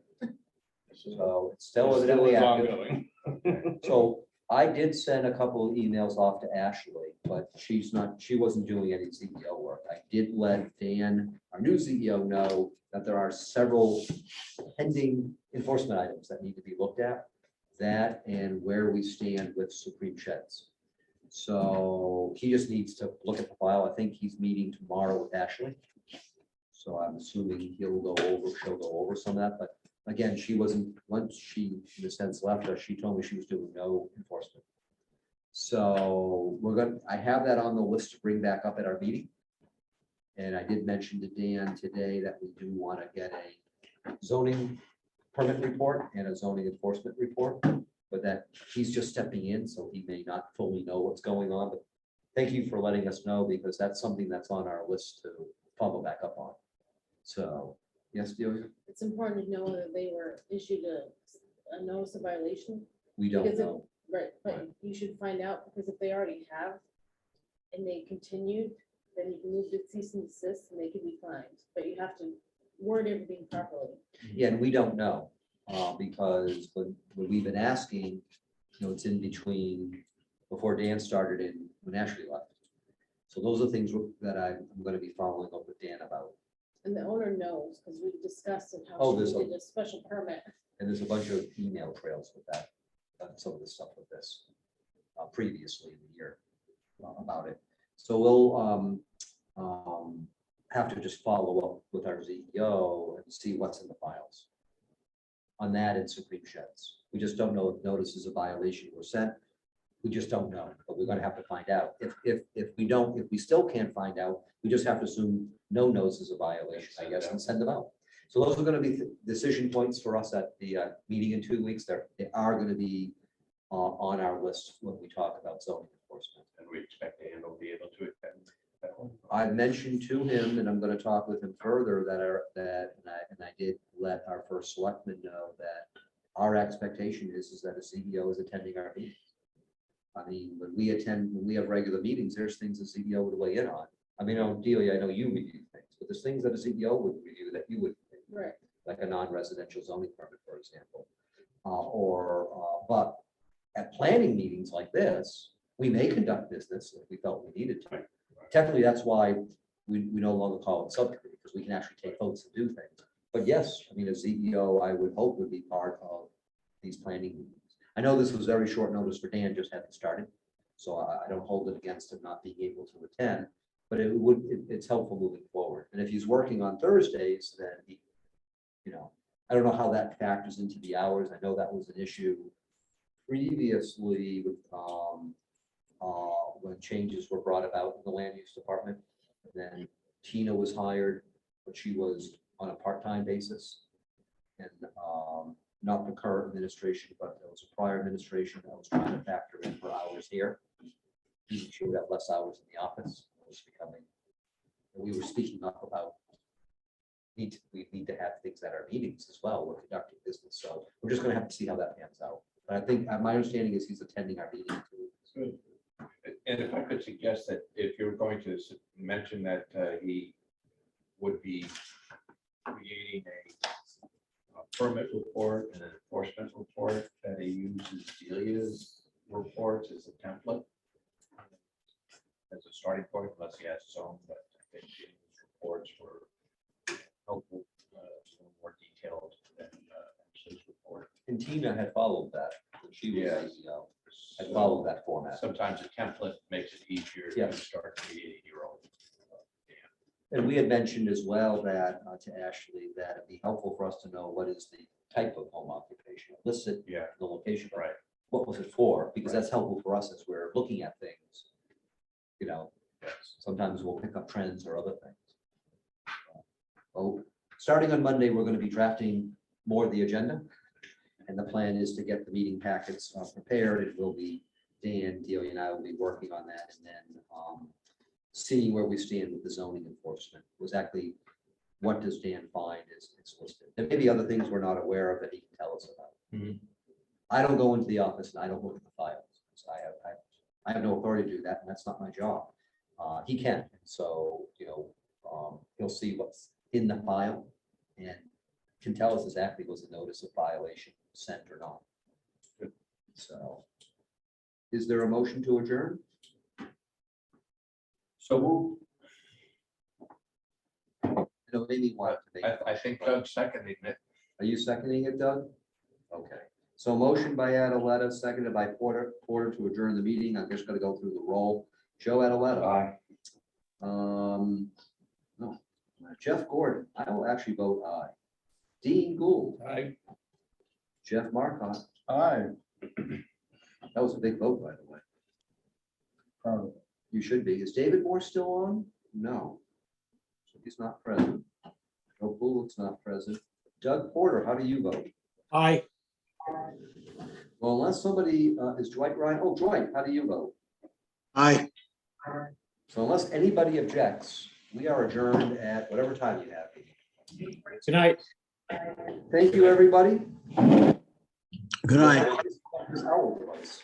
So it's still It evidently is active. ongoing. So I did send a couple of emails off to Ashley, but she wasn't doing any CEO work. I did let Dan, our new CEO, know that there are several pending enforcement items that need to be looked at. That and where we stand with Supreme Sheds. So he just needs to look at the file. I think he's meeting tomorrow with Ashley. So I'm assuming she'll go over some of that, but again, she wasn't, once she, in a sense, left us, she told me she was doing no enforcement. So I have that on the list to bring back up at our meeting. And I did mention to Dan today that we do want to get a zoning permit report and a zoning enforcement report, but that he's just stepping in, so he may not fully know what's going on, but thank you for letting us know, because that's something that's on our list to follow back up on. So, yes, Delia? It's important to know that they were issued a notice of violation. We don't Because if- know. Right, but you should find out, because if they already have and they continued, then you can move to cease and desist and they can be fined, but you have to word everything properly. Yeah, and we don't know, because when we've been asking, it's in between before Dan started and when Ashley left. So those are things that I'm going to be following up with Dan about. And the owner knows, because we've discussed it, Oh, how there's she a- did a special permit. And there's a bunch of email trails with that, some of the stuff with this previously in the year about it. So we'll have to just follow up with our CEO and see what's in the files on that and Supreme Sheds. We just don't know if notices of violation were sent. We just don't know, but we're gonna have to find out. If we still can't find out, we just have to assume no notices of violation, I guess, and send them out. So those are gonna be decision points for us at the meeting in 2 weeks. They are gonna be on our list when we talk about zoning enforcement. And we expect Dan will be able to attend that one. I mentioned to him, and I'm gonna talk with him further, and I did let our first selectman know that our expectation is that a CEO is attending our meetings. I mean, when we have regular meetings, there's things the CEO would weigh in on. I mean, Delia, I know you review things, but there's things that a CEO would review that you would, Right. like a non-residential zoning permit, for example. But at planning meetings like this, we may conduct business if we felt we needed to. Technically, that's why we no longer call it subcommittee, because we can actually take votes and do things. But yes, I mean, a CEO, I would hope, would be part of these planning meetings. I know this was very short notice for Dan, just having started, so I don't hold it against him not being able to attend, but it's helpful moving forward. And if he's working on Thursdays, then he, I don't know how that factors into the hours. I know that was an issue previously with, when changes were brought about in the land use department. And then Tina was hired, but she was on a part-time basis. And not the current administration, but there was a prior administration that was trying to factor in her hours here. She would have less hours in the office. It was becoming, we were speaking up about we need to have things at our meetings as well. We're conducting business, so we're just gonna have to see how that pans out. But I think my understanding is he's attending our meeting too. And if I could suggest that if you're going to mention that he would be creating a permit report and an enforcement report, that he uses Delia's reports as a template as a starting point, unless he has his own, but I think his reports were helpful, more detailed than Ashley's report. And Tina had followed that. She was, had followed that format. Sometimes a template makes it easier Yeah. to start creating your own. And we had mentioned as well that to Ashley, that it'd be helpful for us to know what is the type of home occupation, listed, Yeah, the location, but right. what was it for? Because that's helpful for us as we're looking at things. Yes. Sometimes we'll pick up trends or other things. Well, starting on Monday, we're going to be drafting more of the agenda. And the plan is to get the meeting packets prepared. It will be Dan, Delia, and I will be working on that, and then seeing where we stand with the zoning enforcement. Exactly what does Dan find is listed. There may be other things we're not aware of that he can tell us about. Mhm. I don't go into the office and I don't look at the files. So I have no authority to do that, and that's not my job. He can, so he'll see what's in the file and can tell us exactly was a notice of violation sent or not. So, is there a motion to adjourn? So Maybe wanted to make. I think Doug's seconding it. Are you seconding it, Doug? Okay, so motion by Adaletta, seconded by Porter to adjourn the meeting. I'm just gonna go through the roll. Joe Adaletta. Aye. No. Jeff Gordon, I will actually vote aye. Dean Gould. Aye. Jeff Marcotte. Aye. That was a big vote, by the way. Proud of it. You should be. Is David Moore still on? No. So he's not present. Joe Bullock's not present. Doug Porter, how do you vote? Aye. Well, unless somebody, is Dwight Ryan? Oh, Dwight, how do you vote? Aye. So unless anybody objects, we are adjourned at whatever time you have. Good night. Thank you, everybody. Good night. This hour was.